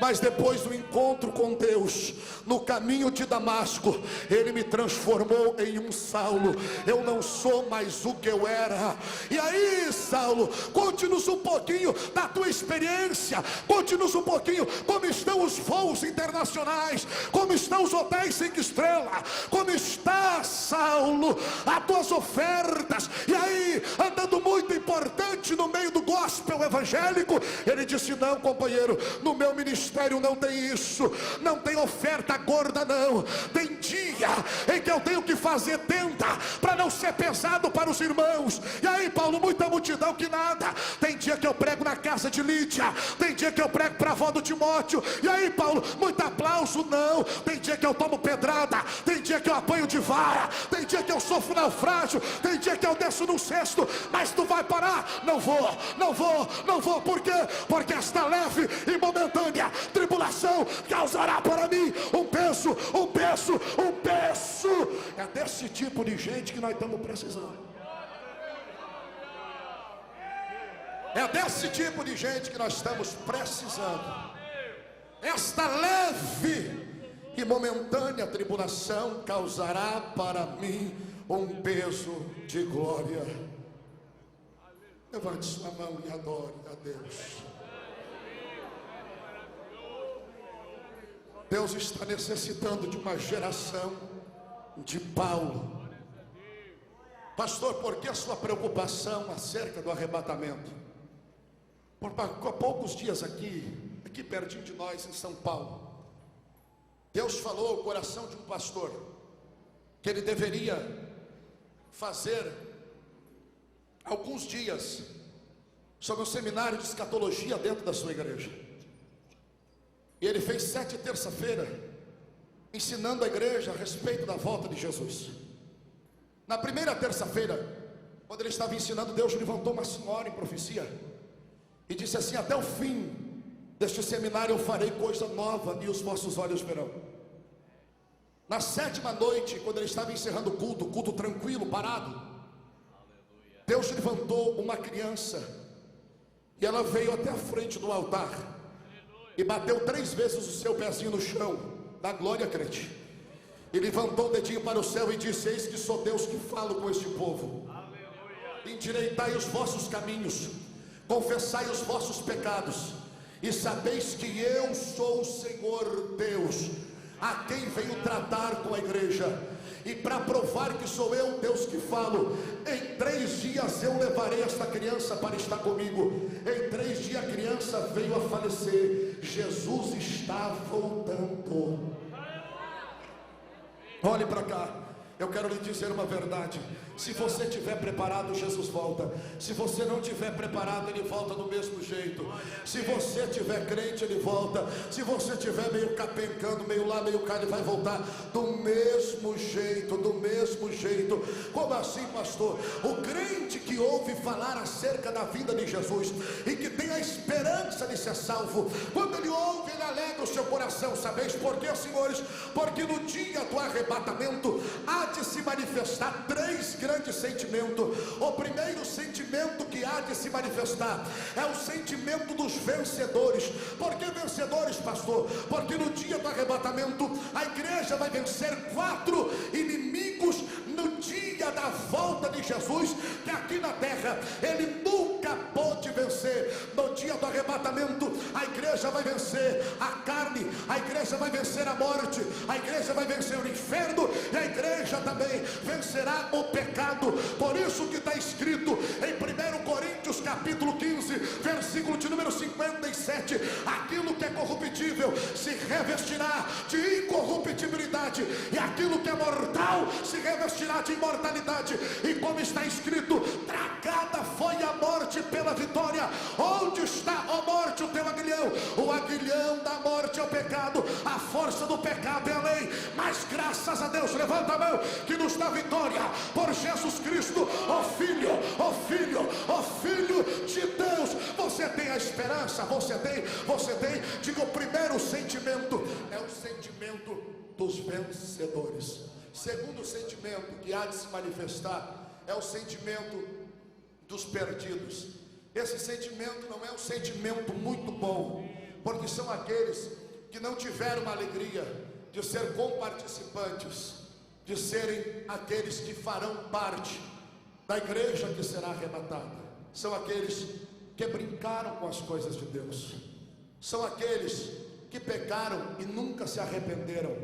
[SPEAKER 5] mas depois do encontro com Deus, no caminho de Damasco, ele me transformou em um Saulo. Eu não sou mais o que eu era. E aí, Saulo, conte-nos um pouquinho da tua experiência, conte-nos um pouquinho como estão os voos internacionais, como estão os hotéis 5 estrelas, como está, Saulo, as tuas ofertas. E aí, andando muito importante no meio do gospel evangélico, ele disse: não, companheiro, no meu ministério não tem isso, não tem oferta gorda não. Tem dia em que eu tenho que fazer tenda para não ser pesado para os irmãos. E aí, Paulo, muita multidão que nada. Tem dia que eu prego na casa de Lídia, tem dia que eu prego para a avó do Timóteo. E aí, Paulo, muito aplauso não. Tem dia que eu tomo pedrada, tem dia que eu apanho de vara, tem dia que eu sofro naufrágio, tem dia que eu desço no cesto. Mas tu vai parar? Não vou. Por quê? Porque esta leve e momentânea tribulação causará para mim um peso. É desse tipo de gente que nós estamos precisando. É desse tipo de gente que nós estamos precisando. Esta leve e momentânea tribulação causará para mim um peso de glória. Levante sua mão e adore a Deus. Deus está necessitando de uma geração de Paulo. Pastor, por que a sua preocupação acerca do arrebatamento? Há poucos dias aqui pertinho de nós, em São Paulo, Deus falou ao coração de um pastor que ele deveria fazer alguns dias sobre um seminário de escatologia dentro da sua igreja. E ele fez 7 terça-feira ensinando a igreja a respeito da volta de Jesus. Na primeira terça-feira, quando ele estava ensinando, Deus levantou uma senhora em profecia e disse assim: até o fim deste seminário eu farei coisa nova e os vossos olhos verão. Na 7ª noite, quando ele estava encerrando o culto tranquilo, parado, Deus levantou uma criança e ela veio até a frente do altar e bateu 3 vezes o seu pezinho no chão, da glória, crente, e levantou o dedinho para o céu e disse: eis que sou Deus que falo com este povo. Endireitai os vossos caminhos, confessai os vossos pecados, e sabeis que eu sou o Senhor Deus, a quem venho tratar com a igreja. E para provar que sou eu, Deus, que falo, em 3 dias eu levarei esta criança para estar comigo. Em 3 dias a criança veio a falecer. Jesus está voltando. Olhe para cá. Eu quero lhe dizer uma verdade: se você estiver preparado, Jesus volta. Se você não estiver preparado, Ele volta do mesmo jeito. Se você estiver crente, Ele volta. Se você estiver meio capencando, meio lá, meio cá, Ele vai voltar do mesmo jeito, do mesmo jeito. Como assim, pastor? O crente que ouve falar acerca da vinda de Jesus e que tem a esperança de ser salvo, quando ele ouve, ele alegra o seu coração. Sabeis por quê, senhores? Porque no dia do arrebatamento há de se manifestar 3 grandes sentimentos. O primeiro sentimento que há de se manifestar é o sentimento dos vencedores. Por que vencedores, pastor? Porque no dia do arrebatamento a igreja vai vencer 4 inimigos no dia da volta de Jesus, que aqui na terra ele nunca pôde vencer. No dia do arrebatamento a igreja vai vencer a carne, a igreja vai vencer a morte, a igreja vai vencer o inferno, e a igreja também vencerá o pecado. Por isso que está escrito em 1 Coríntios capítulo 15, versículo de número 57: aquilo que é corruptível se revestirá de incorruptibilidade, e aquilo que é mortal se revestirá de imortalidade. E como está escrito: tragada foi a morte pela vitória. Onde está, ó morte, o teu aguilhão? O aguilhão da morte é o pecado, a força do pecado é a lei. Mas graças a Deus, levanta a mão, que nos dá vitória por Jesus Cristo, ó Filho, ó Filho, ó Filho de Deus. Você tem a esperança, você tem. Diga, o primeiro sentimento é o sentimento dos vencedores. Segundo sentimento que há de se manifestar é o sentimento dos perdidos. Esse sentimento não é um sentimento muito bom, porque são aqueles que não tiveram a alegria de ser comparticipantes, de serem aqueles que farão parte da igreja que será arrebatada. São aqueles que brincaram com as coisas de Deus, são aqueles que pecaram e nunca se arrependeram,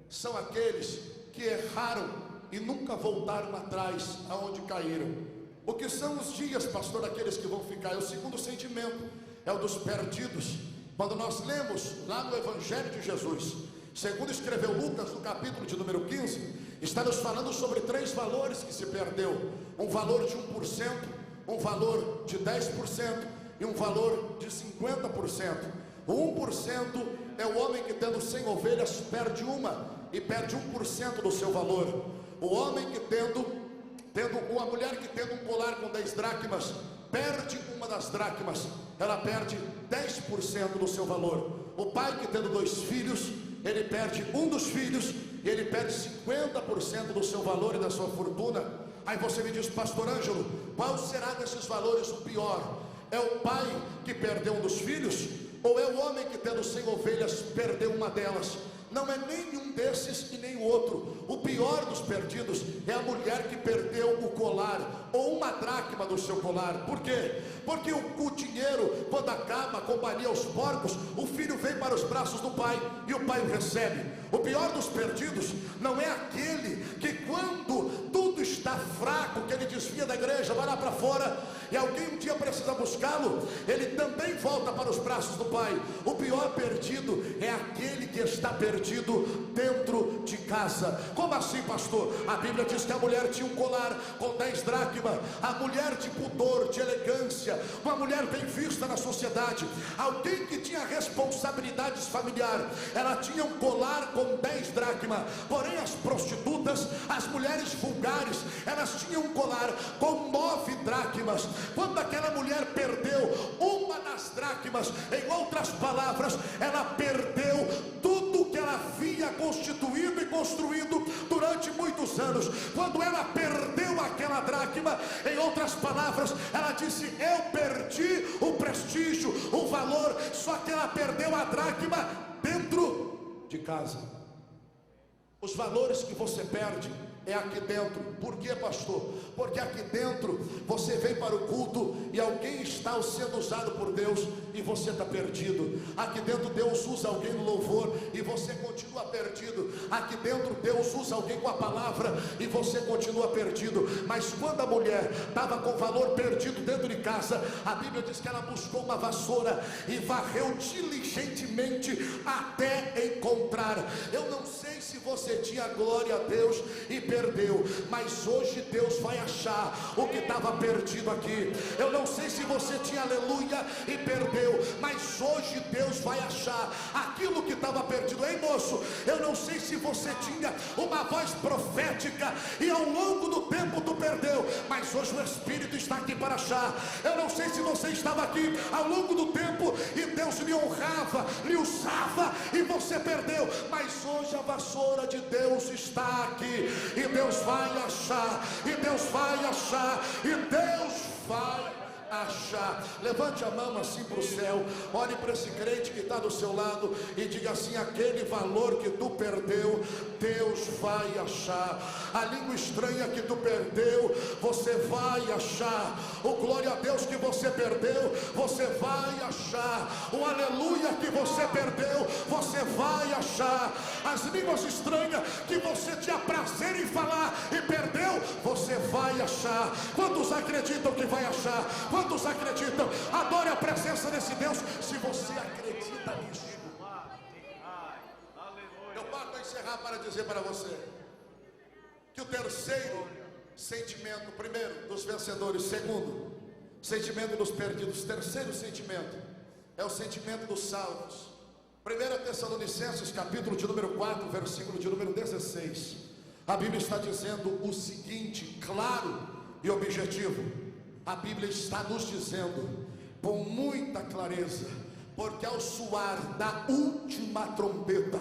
[SPEAKER 5] são aqueles que erraram e nunca voltaram atrás aonde caíram. O que são os dias, pastor, daqueles que vão ficar? O segundo sentimento é o dos perdidos. Quando nós lemos lá no Evangelho de Jesus, segundo escreveu Lucas no capítulo de número 15, está nos falando sobre 3 valores que se perdeu: um valor de 1%, um valor de 10% e um valor de 50%. O 1% é o homem que, tendo 100 ovelhas, perde uma e perde 1% do seu valor. O homem que uma mulher que tendo um colar com 10 dracmas, perde uma das dracmas, ela perde 10% do seu valor. O pai que tendo 2 filhos, ele perde um dos filhos e ele perde 50% do seu valor e da sua fortuna. Aí você me diz: pastor Ângelo, qual será desses valores o pior? É o pai que perdeu um dos filhos, ou é o homem que tendo 100 ovelhas perdeu uma delas? Não é nenhum desses e nem o outro. O pior dos perdidos é a mulher que perdeu o colar ou uma dracma do seu colar. Por quê? Porque o dinheiro, quando acaba a companhia aos porcos, o filho vem para os braços do pai e o pai o recebe. O pior dos perdidos não é aquele que, quando tudo culto está fraco, que ele desvia da igreja, vai lá para fora, e alguém um dia precisa buscá-lo, ele também volta para os braços do Pai. O pior perdido é aquele que está perdido dentro de casa. Como assim, pastor? A Bíblia diz que a mulher tinha um colar com 10 dracmas, a mulher de pudor, de elegância, uma mulher bem vista na sociedade, alguém que tinha responsabilidades familiares, ela tinha um colar com 10 dracmas. Porém as prostitutas, as mulheres vulgares, elas tinham um colar com 9 dracmas. Quando aquela mulher perdeu uma das dracmas, em outras palavras, ela perdeu tudo que ela havia constituído e construído durante muitos anos. Quando ela perdeu aquela dracma, em outras palavras, ela disse: eu perdi o prestígio, o valor. Só que ela perdeu a dracma dentro de casa. Os valores que você perde é aqui dentro. Por quê, pastor? Porque aqui dentro você vem para o culto e alguém está sendo usado por Deus e você está perdido. Aqui dentro Deus usa alguém no louvor e você continua perdido. Aqui dentro Deus usa alguém com a palavra e você continua perdido. Mas quando a mulher estava com valor perdido dentro de casa, a Bíblia diz que ela buscou uma vassoura e varreu diligentemente até encontrar. Eu não sei se você tinha glória a Deus e perdeu, mas hoje Deus vai achar o que estava perdido aqui. Eu não sei se você tinha aleluia e perdeu, mas hoje Deus vai achar aquilo que estava perdido. Ei, moço, eu não sei se você tinha uma voz profética e ao longo do tempo tu perdeu, mas hoje o Espírito está aqui para achar. Eu não sei se você estava aqui ao longo do tempo e Deus lhe honrava, lhe usava e você perdeu, mas hoje a vassoura de Deus está aqui e Deus vai achar, e Deus vai achar, e Deus vai achar. Levante a mão assim para o céu, olhe para esse crente que está do seu lado e diga assim: aquele valor que tu perdeu, Deus vai achar. A língua estranha que tu perdeu, você vai achar. O glória a Deus que você perdeu, você vai achar. O aleluia que você perdeu, você vai achar. As línguas estranhas que você tinha prazer em falar e perdeu, você vai achar. Quantos acreditam que vai achar? Quantos acreditam? Adore a presença desse Deus, se você acredita nisso. Eu parto a encerrar para dizer para você que o terceiro sentimento, primeiro, dos vencedores, segundo, sentimento dos perdidos, terceiro sentimento, é o sentimento dos salvos. 1 Tessalonicenses, capítulo de número 4, versículo de número 16, a Bíblia está dizendo o seguinte, claro e objetivo. A Bíblia está nos dizendo com muita clareza: porque ao soar da última trombeta,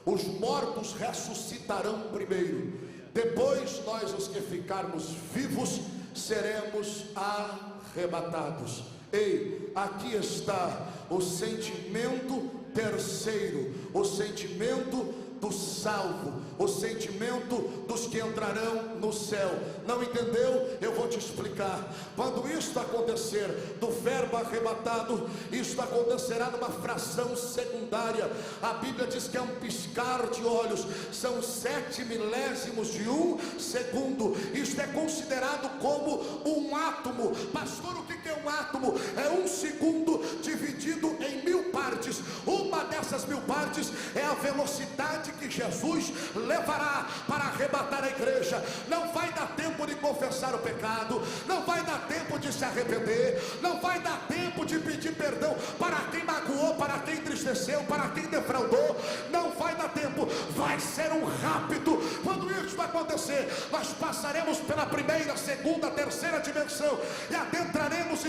[SPEAKER 5] os mortos ressuscitarão primeiro, depois nós, os que ficarmos vivos, seremos arrebatados. Ei, aqui está o sentimento terceiro, o sentimento do salvo, o sentimento dos que entrarão no céu. Não entendeu? Eu vou te explicar. Quando isto acontecer, do verbo arrebatado, isto acontecerá numa fração secundária. A Bíblia diz que é um piscar de olhos, são 7 milésimos de um segundo. Isto é considerado como um átomo. Pastor, o que é um átomo? É um segundo dividido em 1000 partes. Uma dessas 1000 partes é a velocidade que Jesus levará para arrebatar a igreja. Não vai dar tempo de confessar o pecado, não vai dar tempo de se arrepender, não vai dar tempo de pedir perdão para quem magoou, para quem entristeceu, para quem defraudou. Não vai dar tempo, vai ser um rápido. Quando isso acontecer, nós passaremos pela primeira, segunda, terceira dimensão e adentraremos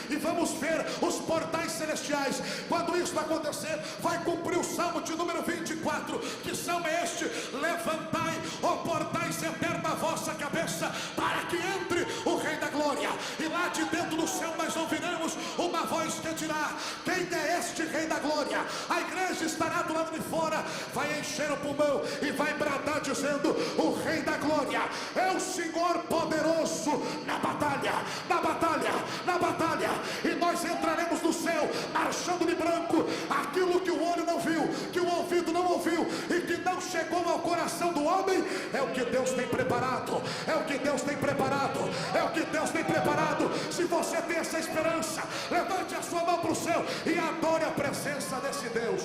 [SPEAKER 5] e vamos ver os portais celestiais. Quando isso acontecer, vai cumprir o Salmo de número 24. Que salmo é este? Levantai, ó portais eternos, a vossa cabeça, para que entre o Rei da Glória. E lá de dentro do céu nós ouviremos uma voz que dirá: quem é este Rei da Glória? A igreja estará do lado de fora, vai encher o pulmão e vai bradar dizendo: o Rei da Glória é o Senhor poderoso na batalha, na batalha, na batalha. E nós entraremos no céu marchando de branco. Aquilo que o olho não viu, que o ouvido não ouviu e que não chegou ao coração do homem, é o que Deus tem preparado, é o que Deus tem preparado, é o que Deus tem preparado. Se você tem essa esperança, levante a sua mão para o céu e adore a presença desse Deus.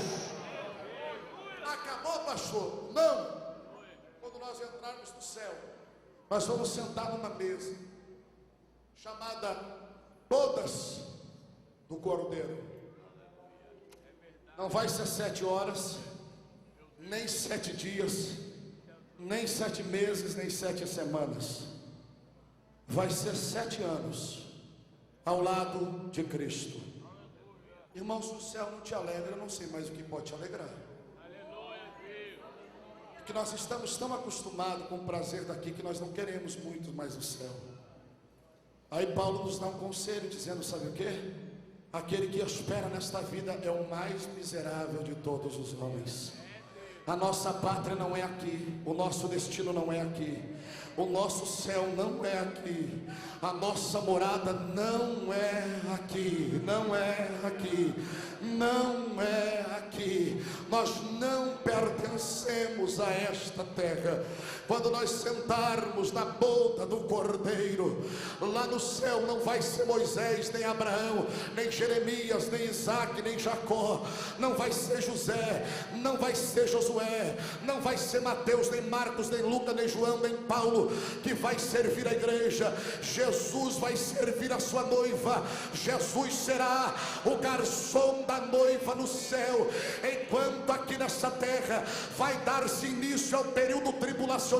[SPEAKER 5] Acabou, pastor? Não. Quando nós entrarmos no céu, nós vamos sentar numa mesa chamada Bodas do Cordeiro. Não vai ser 7 horas, nem 7 dias, nem 7 meses, nem 7 semanas. Vai ser 7 anos ao lado de Cristo. Irmãos, o céu não te alegra, eu não sei mais o que pode te alegrar. Porque nós estamos tão acostumados com o prazer daqui que nós não queremos muito mais o céu. Aí Paulo nos dá um conselho dizendo, sabe o quê? Aquele que espera nesta vida é o mais miserável de todos os homens. A nossa pátria não é aqui, o nosso destino não é aqui, o nosso céu não é aqui, a nossa morada não é aqui, não é aqui, não é aqui. Nós não pertencemos a esta terra. Quando nós sentarmos na boda do Cordeiro, lá no céu não vai ser Moisés, nem Abraão, nem Jeremias, nem Isaac, nem Jacó, não vai ser José, não vai ser Josué, não vai ser Mateus, nem Marcos, nem Lucas, nem João, nem Paulo que vai servir a igreja. Jesus vai servir a sua noiva. Jesus será o garçom da noiva no céu, enquanto aqui nessa terra vai dar-se início ao período tribulacionista.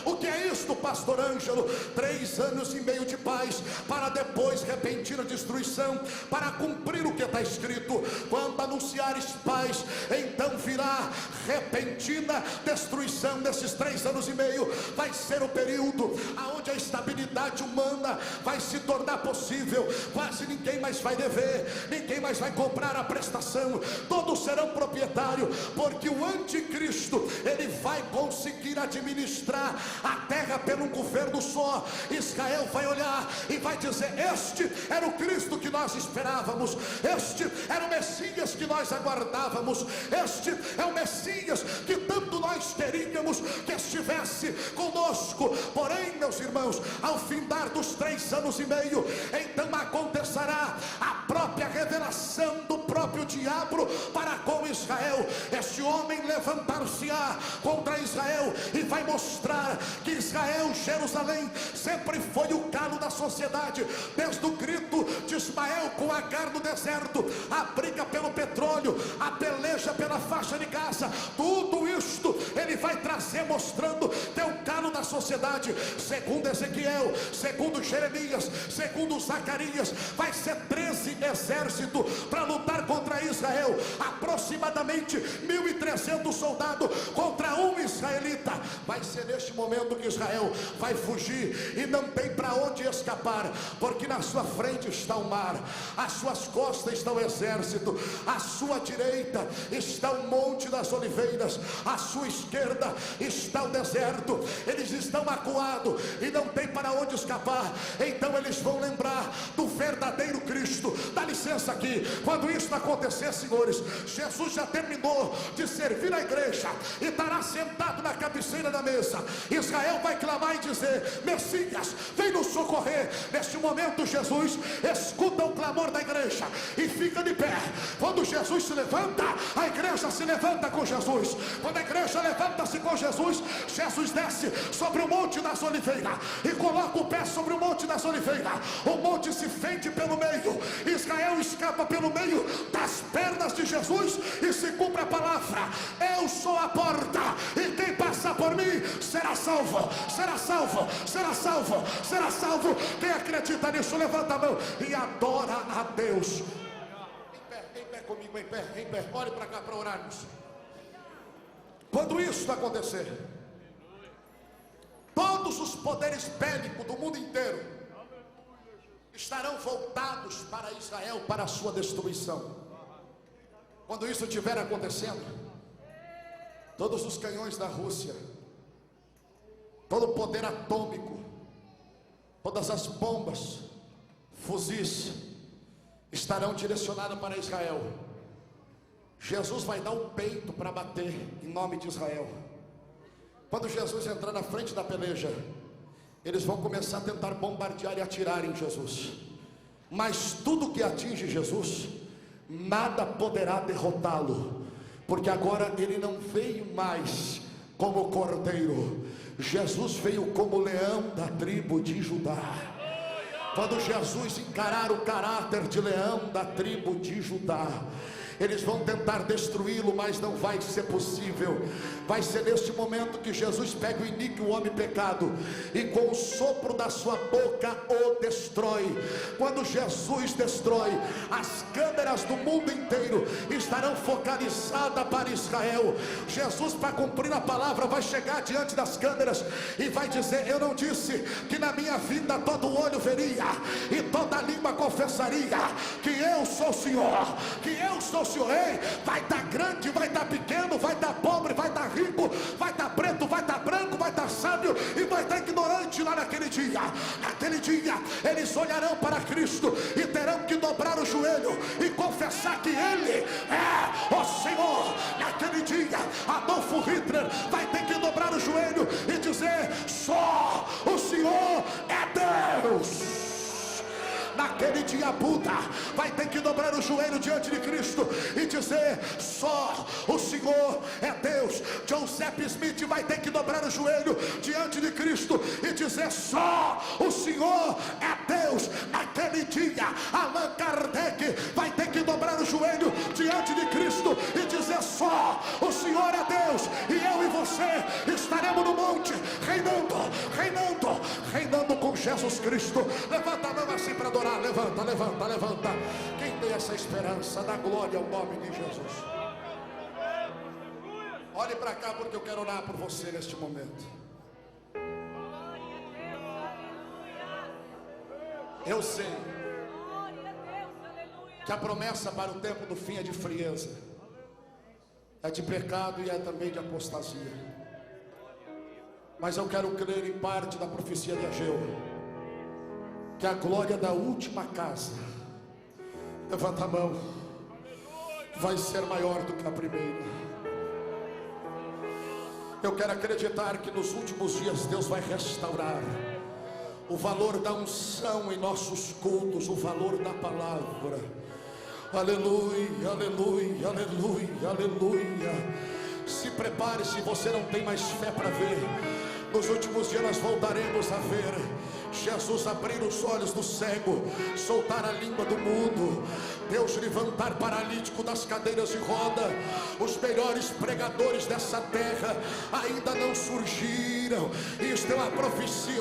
[SPEAKER 5] O que é isto, pastor Ângelo? 3 anos e meio de paz, para depois repentina destruição, para cumprir o que está escrito. Quando anunciares paz, então virá repentina destruição. Nesses 3 anos e meio vai ser o período aonde a estabilidade humana vai se tornar possível. Quase ninguém mais vai dever, ninguém mais vai comprar a prestação, todos serão proprietários, porque o anticristo ele vai conseguir administrar a terra pelo governo só. Israel vai olhar e vai dizer, este era o Cristo que nós esperávamos, este era o Messias que nós aguardávamos, este é o Messias que tanto nós queríamos que estivesse conosco. Porém, meus irmãos, ao findar dos 3 anos e meio, então acontecerá a própria revelação do próprio diabo para com Israel. Este homem levantar-se-á contra Israel e vai mostrar que Israel, Jerusalém, sempre foi o calo da sociedade, desde o grito de Ismael com Agar no deserto, a briga pelo petróleo, a peleja pela faixa de Gaza, tudo isto ele vai trazer mostrando que é o calo da sociedade. Segundo Ezequiel, segundo Jeremias, segundo Zacarias, vai ser 13 exércitos para lutar contra Israel, aproximadamente 1.300 soldados contra um israelita. Vai ser neste momento que Israel vai fugir e não tem para onde escapar, porque na sua frente está o mar, às suas costas está o exército, à sua direita está o Monte das Oliveiras, à sua esquerda está o deserto. Eles estão acuados e não tem para onde escapar. Então eles vão lembrar do verdadeiro Cristo. Dá licença aqui, quando isso acontecer, senhores, Jesus já terminou de servir a igreja e estará sentado na cabeceira da mesa. Israel vai clamar e dizer, Messias, vem nos socorrer. Neste momento Jesus escuta o clamor da igreja e fica de pé. Quando Jesus se levanta, a igreja se levanta com Jesus. Quando a igreja levanta-se com Jesus, Jesus desce sobre o Monte das Oliveiras e coloca o pé sobre o Monte das Oliveiras. O monte se fende pelo meio, Israel escapa pelo meio das pernas de Jesus e se cumpre a palavra, eu sou a porta e quem passar por mim será salvo, será salvo, será salvo, será salvo. Quem acredita nisso, levanta a mão e adora a Deus. Em pé comigo, em pé, olhe para cá para orarmos. Quando isso acontecer, todos os poderes bélicos do mundo inteiro estarão voltados para Israel, para a sua destruição. Quando isso estiver acontecendo, todos os canhões da Rússia, todo o poder atômico, todas as bombas, fuzis, estarão direcionadas para Israel. Jesus vai dar o peito para bater em nome de Israel. Quando Jesus entrar na frente da peleja, eles vão começar a tentar bombardear e atirar em Jesus. Mas tudo que atinge Jesus, nada poderá derrotá-lo, porque agora ele não veio mais como cordeiro, Jesus veio como leão da tribo de Judá. Quando Jesus encarar o caráter de leão da tribo de Judá, eles vão tentar destruí-lo, mas não vai ser possível. Vai ser neste momento que Jesus pega o iníquo, o homem pecado, e com o sopro da sua boca o destrói. Quando Jesus destrói, as câmeras do mundo inteiro estarão focalizadas para Israel. Jesus, para cumprir a palavra, vai chegar diante das câmeras e vai dizer: eu não disse que na minha vida todo olho veria e toda língua confessaria que eu sou o Senhor, que eu sou o Senhor. Ei, vai estar grande, vai estar pequeno, vai estar pobre, vai estar rico, vai estar preto, vai estar branco, vai estar sábio e vai estar ignorante lá naquele dia. Naquele dia eles olharão para Cristo e terão que dobrar o joelho e confessar que Ele é o Senhor. Naquele dia Adolfo Hitler vai ter que dobrar o joelho e dizer: só o Senhor é Deus. Naquele dia Buda vai ter que dobrar o joelho diante de Cristo e dizer: só o Senhor é Deus. Joseph Smith vai ter que dobrar o joelho diante de Cristo e dizer: só o Senhor é Deus. Naquele dia Allan Kardec vai ter que dobrar o joelho diante de Cristo e dizer: só o Senhor é Deus. E eu e você estaremos no monte reinando com Jesus Cristo. Levanta a mão assim para adorar. Levanta. Quem tem essa esperança, dá glória ao nome de Jesus. Olhe para cá, porque eu quero orar por você neste momento. Eu sei que a promessa para o tempo do fim é de frieza, é de pecado e é também de apostasia. Mas eu quero crer em parte da profecia de Ageu, que a glória da última casa, levanta a mão, vai ser maior do que a primeira. Eu quero acreditar que nos últimos dias Deus vai restaurar o valor da unção em nossos cultos, o valor da palavra. Aleluia, aleluia, aleluia, aleluia. Se prepare, se você não tem mais fé para ver. Nos últimos dias nós voltaremos a ver Jesus abrir os olhos do cego, soltar a língua do mudo, Deus levantar paralítico das cadeiras de roda. Os melhores pregadores dessa terra ainda não surgiram. Isto é uma profecia.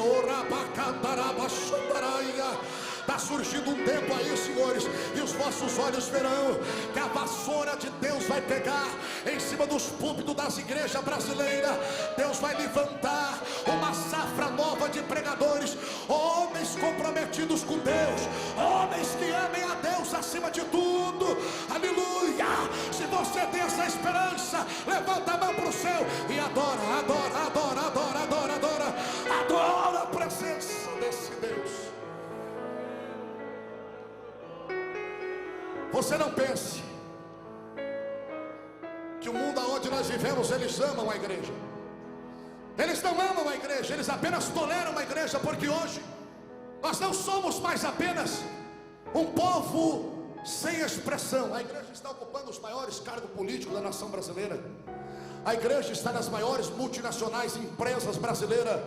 [SPEAKER 5] Está surgindo um tempo aí, senhores, e os vossos olhos verão que a vassoura de Deus vai pegar em cima dos púlpitos das igrejas brasileiras. Deus vai levantar uma safra nova de pregadores, homens comprometidos com Deus, homens que amem a Deus acima de tudo. Aleluia! Se você tem essa esperança, levanta a mão para o céu e adora a presença desse Deus. Você não pense que o mundo onde nós vivemos, eles amam a igreja. Eles não amam a igreja, eles apenas toleram a igreja, porque hoje nós não somos mais apenas um povo sem expressão. A igreja está ocupando os maiores cargos políticos da nação brasileira. A igreja está nas maiores multinacionais empresas brasileiras.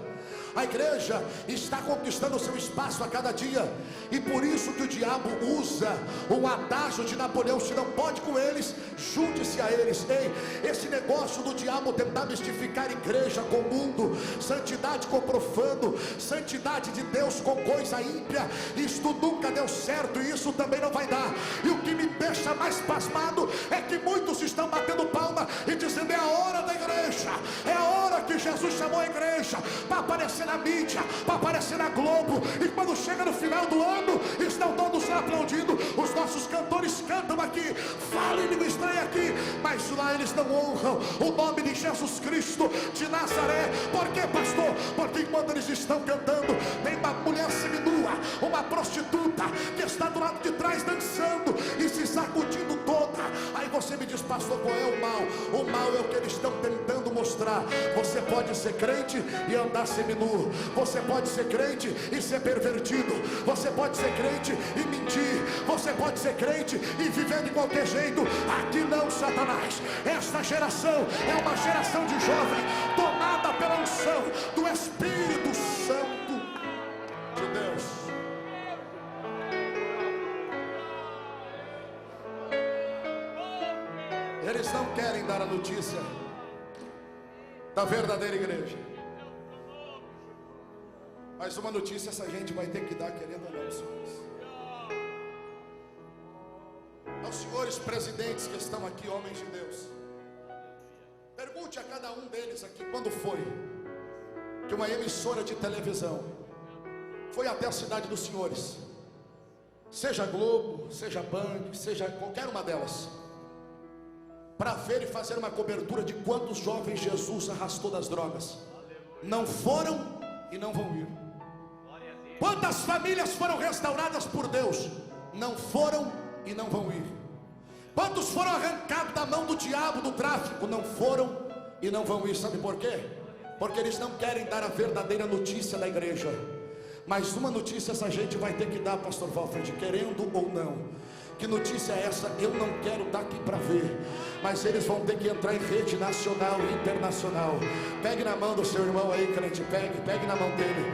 [SPEAKER 5] A igreja está conquistando o seu espaço a cada dia. E por isso que o diabo usa um adágio de Napoleão: se não pode com eles, junte-se a eles. Ei, esse negócio do diabo tentar mistificar igreja com mundo, santidade com profano, santidade de Deus com coisa ímpia, isto nunca deu certo e isso também não vai dar. E o que me deixa mais pasmado é que muitos estão batendo palma e dizendo: é a hora da igreja, é a hora que Jesus chamou a igreja para aparecer na mídia, para aparecer na Globo. E quando chega no final do ano, estão todos lá aplaudindo. Os nossos cantores cantam aqui, falam em língua estranha aqui, mas mas lá eles não honram o nome de Jesus Cristo de Nazaré. Por quê, pastor? Porque enquanto eles estão cantando, tem uma mulher seminua, uma prostituta, que está do lado de trás dançando e se sacudindo toda. Aí você me diz, pastor, qual é o mal? O mal é o que eles estão tentando mostrar. Você pode ser crente e andar seminu, você pode ser crente e ser pervertido, você pode ser crente e mentir, você pode ser crente e viver de qualquer jeito. Aqui não, Satanás. Esta geração é uma geração de jovem tomada pela unção do Espírito Santo de Deus. Eles não querem dar a notícia da verdadeira igreja, mas uma notícia essa gente vai ter que dar, querendo ou não, senhores. Aos senhores presidentes que estão aqui, homens de Deus, pergunte a cada um deles aqui quando foi que uma emissora de televisão foi até a cidade dos senhores, seja Globo, seja Band, seja qualquer uma delas, para ver e fazer uma cobertura de quantos jovens Jesus arrastou das drogas. Não foram e não vão ir. Quantas famílias foram restauradas por Deus? Não foram e não vão ir. Quantos foram arrancados da mão do diabo, do tráfico? Não foram e não vão ir. Sabe por quê? Porque eles não querem dar a verdadeira notícia da igreja. Mas uma notícia essa gente vai ter que dar, pastor Walfred, querendo ou não. Que notícia é essa? Eu não quero estar aqui para ver, mas eles vão ter que entrar em rede nacional e internacional. Pegue na mão do seu irmão aí, crente, pegue na mão dele.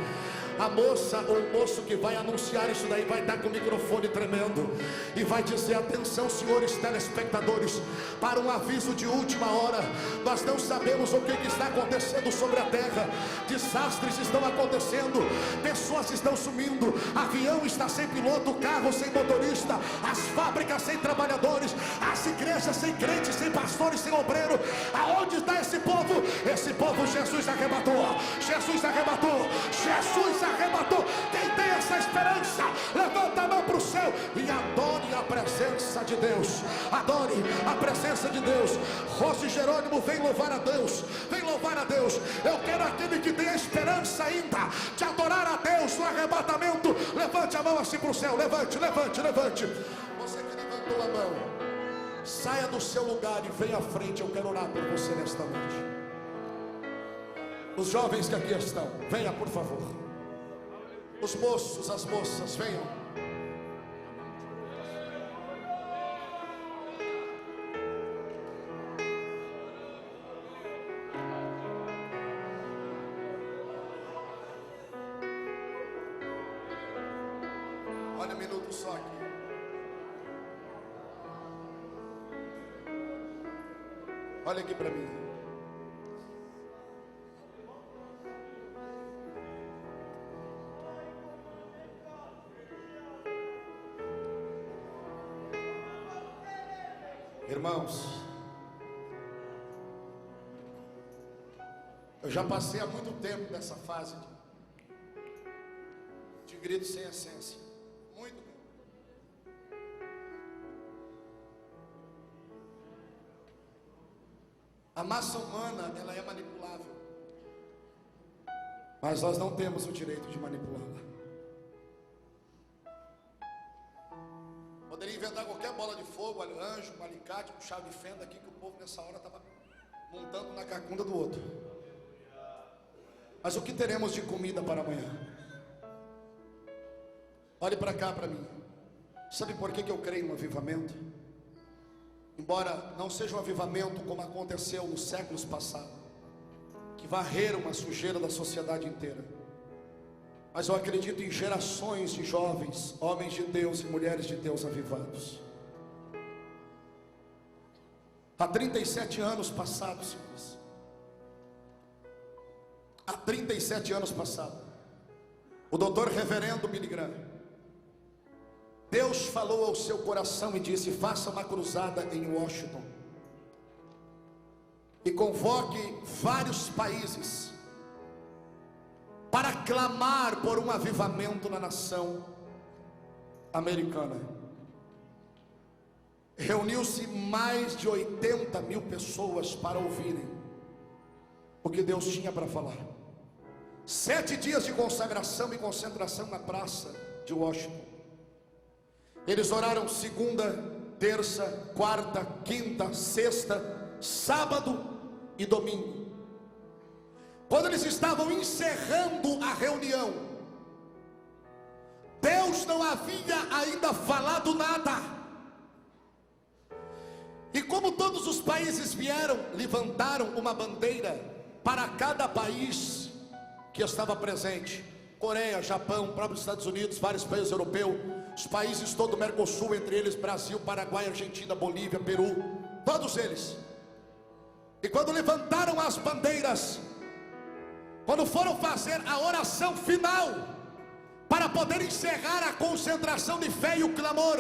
[SPEAKER 5] A moça ou o moço que vai anunciar isso daí vai estar com o microfone tremendo e vai dizer: atenção, senhores telespectadores, para um aviso de última hora. Nós não sabemos o que está acontecendo sobre a terra. Desastres estão acontecendo, pessoas estão sumindo, avião está sem piloto, carro sem motorista, as fábricas sem trabalhadores, as igrejas sem crentes, sem pastores, sem obreiro. Aonde está esse povo? Esse povo Jesus arrebatou, Jesus arrebatou, Jesus arrebatou. Quem tem essa esperança, levanta a mão para o céu e adore a presença de Deus. Adore a presença de Deus. Rose Jerônimo, vem louvar a Deus, vem louvar a Deus. Eu quero aquele que tem a esperança ainda de adorar a Deus no arrebatamento. Levante a mão assim para o céu, levante, levante, levante. Você que levantou a mão, saia do seu lugar e venha à frente. Eu quero orar por você nesta noite. Os jovens que aqui estão, venha por favor. Os moços, as moças, venham. Olha um minuto só aqui. Olha aqui para mim. Irmãos, eu já passei há muito tempo nessa fase de grito sem essência. Muito tempo. A massa humana, ela é manipulável, mas nós não temos o direito de manipulá-la. Poderia inventar qualquer bola de fogo, anjo, um alicate, um chave de fenda aqui, que o povo nessa hora estava montando na cacunda do outro. Mas o que teremos de comida para amanhã? Olhe para cá para mim. Sabe por que eu creio no avivamento? Embora não seja um avivamento como aconteceu nos séculos passados, que varreram uma sujeira da sociedade inteira, mas eu acredito em gerações de jovens, homens de Deus e mulheres de Deus avivados. Há 37 anos passados, senhores, há 37 anos passados, o doutor reverendo Billy Graham, Deus falou ao seu coração e disse: faça uma cruzada em Washington e convoque vários países para clamar por um avivamento na nação americana. reuniu-se mais de 80 mil pessoas para ouvirem o que Deus tinha para falar. 7 dias de consagração e concentração na praça de Washington. Eles oraram segunda, terça, quarta, quinta, sexta, sábado e domingo. Quando eles estavam encerrando a reunião, Deus não havia ainda falado nada. E como todos os países vieram, levantaram uma bandeira para cada país que estava presente. Coreia, Japão, próprios Estados Unidos, vários países europeus, os países todo o Mercosul, entre eles Brasil, Paraguai, Argentina, Bolívia, Peru, todos eles. E quando levantaram as bandeiras, quando foram fazer a oração final, para poder encerrar a concentração de fé e o clamor,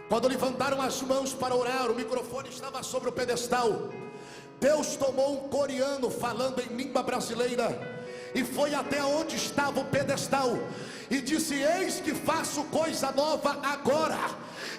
[SPEAKER 5] quando levantaram as mãos para orar, o microfone estava sobre o pedestal. Deus tomou um coreano falando em língua brasileira e foi até onde estava o pedestal e disse: eis que faço coisa nova agora,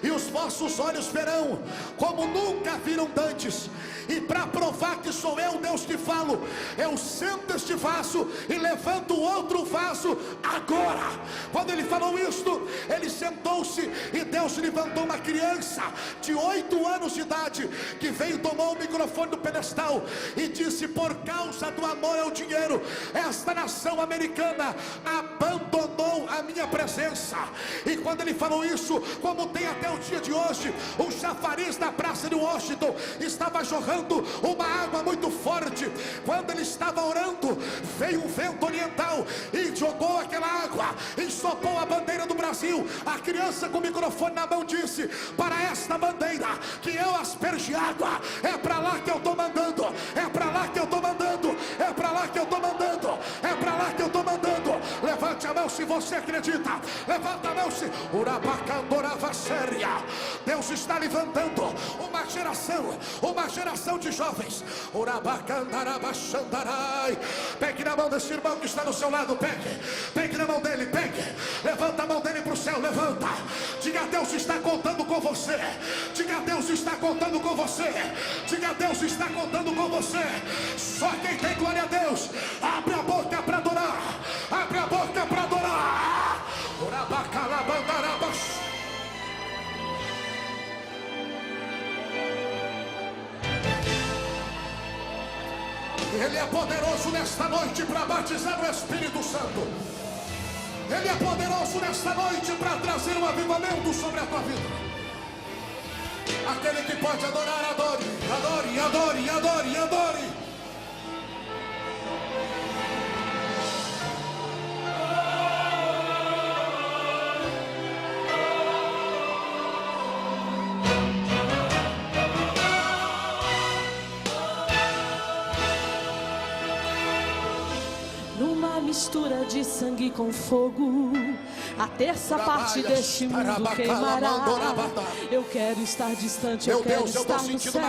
[SPEAKER 5] e os vossos olhos verão como nunca viram dantes. E para provar que sou eu, Deus, que falo, eu sento este vaso e levanto outro vaso agora. Quando ele falou isto, ele sentou-se e Deus levantou uma criança de 8 anos de idade, que veio, tomou o microfone do pedestal e disse: por causa do amor ao dinheiro, esta nação americana abandonou a minha presença. E quando ele falou isso, como tem até o dia de hoje, o chafariz da praça de Washington estava jorrando uma água muito forte. Quando ele estava orando, veio um vento oriental e jogou aquela água, ensopou a bandeira do Brasil. A criança com o microfone na mão disse: para esta bandeira que eu aspergi água, é para lá que eu estou mandando, é para lá que eu estou mandando, é para lá que eu estou mandando, é para lá que eu estou mandando. Levante a mão se você acredita, levanta a mão se Urabacandorava séria. Deus está levantando uma geração de jovens. Urabacandarabachandarai. Pegue na mão desse irmão que está do seu lado, pegue na mão dele, levanta a mão dele para o céu, levanta, diga: Deus está contando com você, diga: Deus está contando com você, diga: Deus está contando com você. Só quem tem glória a Deus, abre a boca para adorar, abre a boca para adorar. Urabacalabandarabach. Ele é poderoso nesta noite para batizar o Espírito Santo. Ele é poderoso nesta noite para trazer um avivamento sobre a tua vida. Aquele que pode adorar, adore, adore, adore, adore, adore.
[SPEAKER 1] Mistura de sangue com fogo, a terça parte deste mundo queimará. Eu quero estar distante, eu quero estar no céu.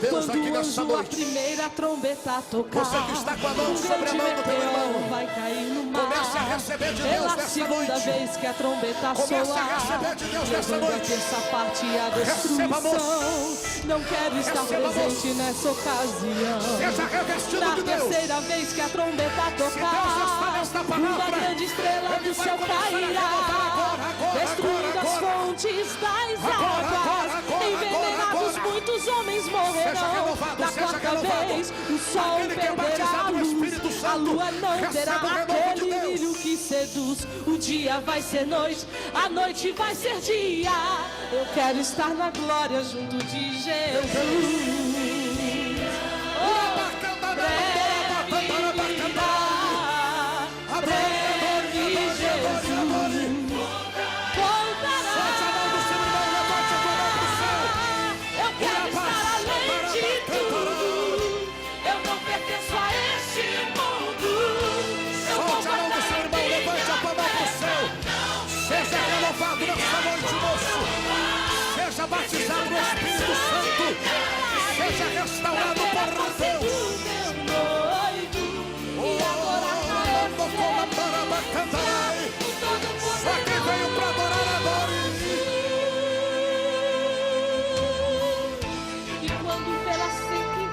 [SPEAKER 1] Quando o anjo a primeira trombeta tocar,
[SPEAKER 5] você que está com a mão sobre a mão do teu irmão,
[SPEAKER 1] vai cair no mar.
[SPEAKER 5] Comece a receber de Deus
[SPEAKER 1] pela segunda vez que a trombeta soar, levando a terça parte e a destruição. Não quero estar presente nessa ocasião. Na terceira vez que a trombeta tocar, uma grande estrela do céu cairá, destruindo as fontes das águas. Envenenados muitos homens morrerão. Da quarta vez o sol perderá a luz, a lua não terá aquele brilho que seduz. O dia vai ser noite, a noite vai ser dia. Eu quero estar na glória junto de Jesus.
[SPEAKER 5] Batizado no Espírito Santo,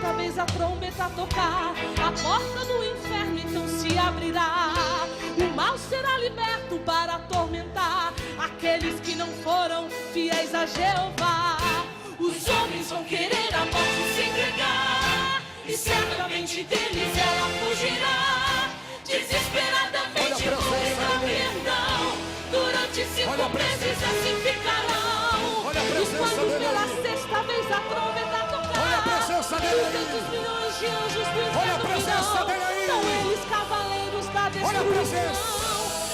[SPEAKER 1] sexta vez a trombeta tocar, a porta do inferno então se abrirá. O mal será liberto para atormentar aqueles que não foram fiéis a Jeová. Os homens vão querer a morte se entregar, e certamente deles ela fugirá. Desesperadamente buscar perdão, durante 5 meses assim ficarão. E quando pela sexta vez a trombeta tocar, 200 milhões de anjos do inferno virão. São eles cavaleiros da destruição,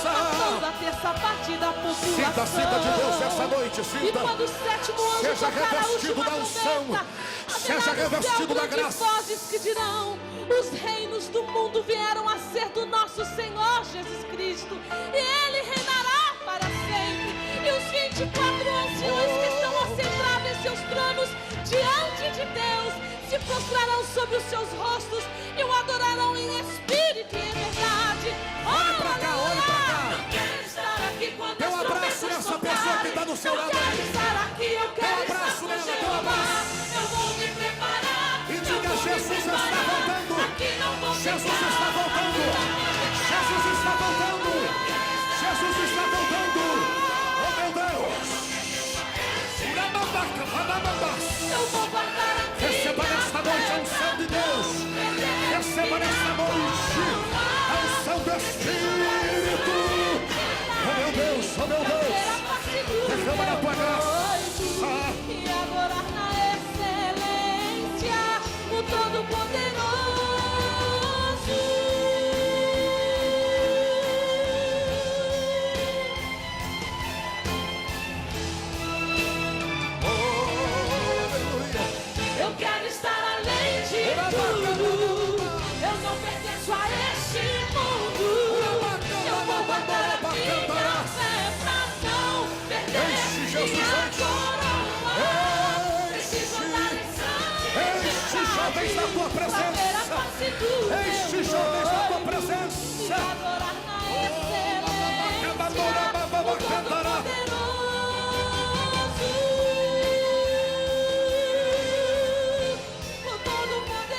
[SPEAKER 1] matando a terça parte da população.
[SPEAKER 5] Sinta de Deus essa noite, sinta.
[SPEAKER 1] E quando o sétimo anjo
[SPEAKER 5] seja
[SPEAKER 1] tocar a
[SPEAKER 5] revestido
[SPEAKER 1] última
[SPEAKER 5] da unção,
[SPEAKER 1] trombeta,
[SPEAKER 5] seja revestido da graça.
[SPEAKER 1] Vozes que dirão: os reinos do mundo vieram a ser do nosso Senhor Jesus Cristo, e Ele reinará para sempre. E os 24 anciões que estão assentados em seus tronos diante de Deus se prostrarão sobre os seus rostos e o adorarão em espírito e em verdade.
[SPEAKER 5] Olhe pra cá, olhe pra cá.
[SPEAKER 1] Eu quero estar aqui quando
[SPEAKER 5] Dê um
[SPEAKER 1] as
[SPEAKER 5] abraço
[SPEAKER 1] trombetas
[SPEAKER 5] nessa pessoa que está do seu lado.
[SPEAKER 1] Eu quero estar aqui, eu quero
[SPEAKER 5] Dê um abraço
[SPEAKER 1] estar com
[SPEAKER 5] nela, dê um
[SPEAKER 1] Jeová.
[SPEAKER 5] abraço.
[SPEAKER 1] Eu vou me preparar.
[SPEAKER 5] E diga: Jesus está voltando. Jesus está voltando. Jesus está voltando. Jesus está voltando. Oh meu Deus.
[SPEAKER 1] Eu vou guardar aqui.
[SPEAKER 5] Receba nesta noite a unção de Deus. Receba nesta noite a unção do Espírito. Oh meu Deus, oh meu Deus. Derrama na tua graça.
[SPEAKER 1] E adorar na excelência o Todo-Poderoso. Eu quero estar além de tudo. Eu não pertenço a este mundo. Eu vou guardar a minha fé pra não perder minha coroa. Preciso andar em
[SPEAKER 5] Estes jovens na tua presença. Estes jovens na tua presença.
[SPEAKER 1] E adorar na excelência o Todo-Poderoso.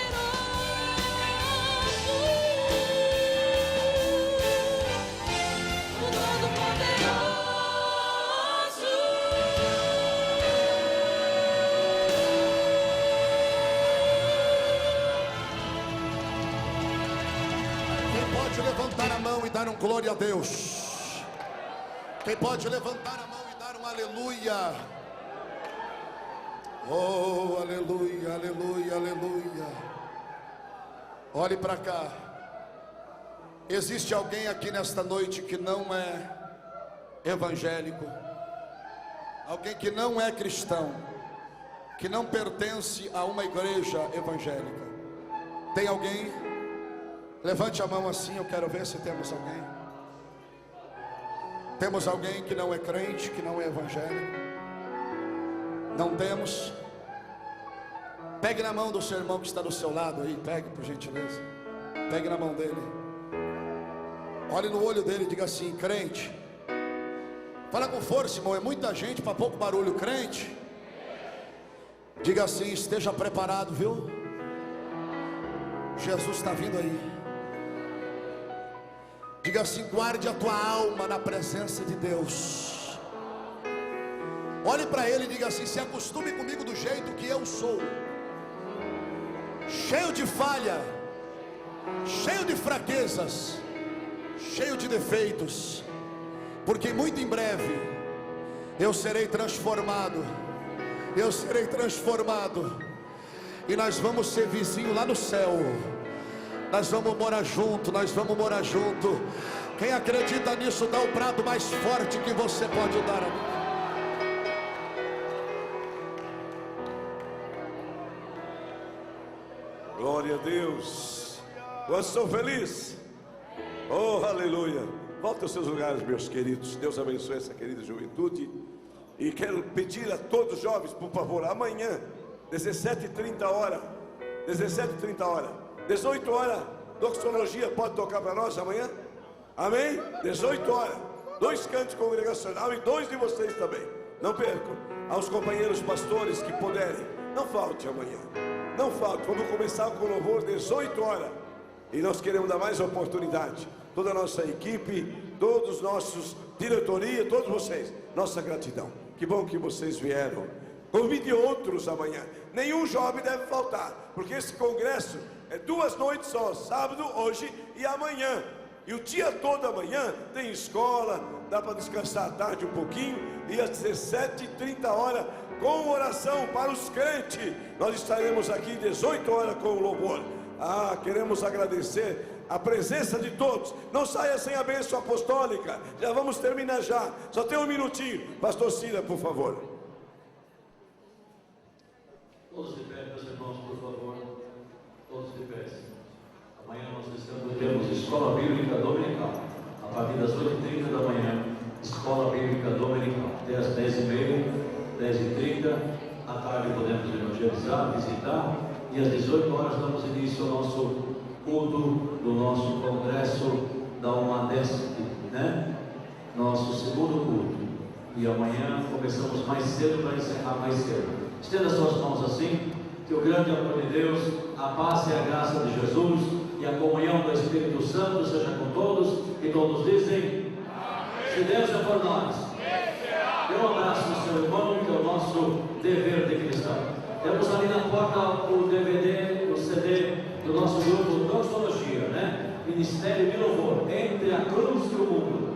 [SPEAKER 5] Levantar a mão e dar um glória a Deus. Quem pode levantar a mão e dar um aleluia? Oh, aleluia, aleluia, aleluia. Olhe para cá. Existe alguém aqui nesta noite que não é evangélico? Alguém que não é cristão, que não pertence a uma igreja evangélica? Tem alguém? Levante a mão assim, eu quero ver se temos alguém. Temos alguém que não é crente, que não é evangélico? Não temos? Pegue na mão do seu irmão que está do seu lado aí, pegue por gentileza. Pegue na mão dele. Olhe no olho dele e diga assim: crente. Fala com força, irmão, é muita gente para pouco barulho. Crente. Diga assim: esteja preparado, viu? Jesus está vindo aí. Diga assim: guarde a tua alma na presença de Deus. Olhe para ele e diga assim: se acostume comigo do jeito que eu sou, cheio de falha, cheio de fraquezas, cheio de defeitos, porque muito em breve eu serei transformado. Eu serei transformado, e nós vamos ser vizinhos lá no céu. Nós vamos morar junto, nós vamos morar junto. Quem acredita nisso, dá o brado mais forte que você pode dar.
[SPEAKER 6] Glória a Deus. Quantos estão felizes? Oh, aleluia. Volte aos seus lugares, meus queridos. Deus abençoe essa querida juventude. E quero pedir a todos os jovens, por favor, amanhã, 17h30 hora, 18 horas, doxologia pode tocar para nós amanhã? Amém? 18 horas, 2 cantos congregacionais e 2 de vocês também. Não percam. Aos companheiros pastores que puderem, Não falte amanhã. Não falte. Vamos começar com o louvor 18 horas. E nós queremos dar mais oportunidade. Toda a nossa equipe, todos os nossos diretoria, todos vocês, nossa gratidão. Que bom que vocês vieram. Convide outros amanhã. Nenhum jovem deve faltar, porque esse congresso é 2 noites só, sábado, hoje e amanhã. E o dia todo amanhã tem escola, dá para descansar à tarde um pouquinho, e às 17h30 com oração para os crentes. Nós estaremos aqui 18 horas com o louvor. Queremos agradecer a presença de todos. Não saia sem a bênção apostólica. Já vamos terminar já. Só tem um minutinho. Pastor Cira, por favor.
[SPEAKER 3] Todos de pé, meus irmãos, por favor. Todos de pé. Amanhã nós temos escola bíblica dominical. A partir das 8h30 da manhã, escola bíblica dominical. Até às 10h30, 10h30. À tarde podemos evangelizar, visitar. E às 18 horas damos início ao nosso culto do nosso congresso da UMADESP, né? Nosso segundo culto. E amanhã começamos mais cedo para encerrar mais cedo. Estenda suas mãos assim, que o grande amor de Deus, a paz e a graça de Jesus e a comunhão do Espírito Santo seja com todos, e todos dizem: amém. Se Deus é por nós, dê um abraço no seu irmão, que é o nosso dever de cristão. Temos ali na porta o DVD, o CD do nosso grupo Doxologia, né? Ministério de Louvor, Entre a Cruz e o Mundo.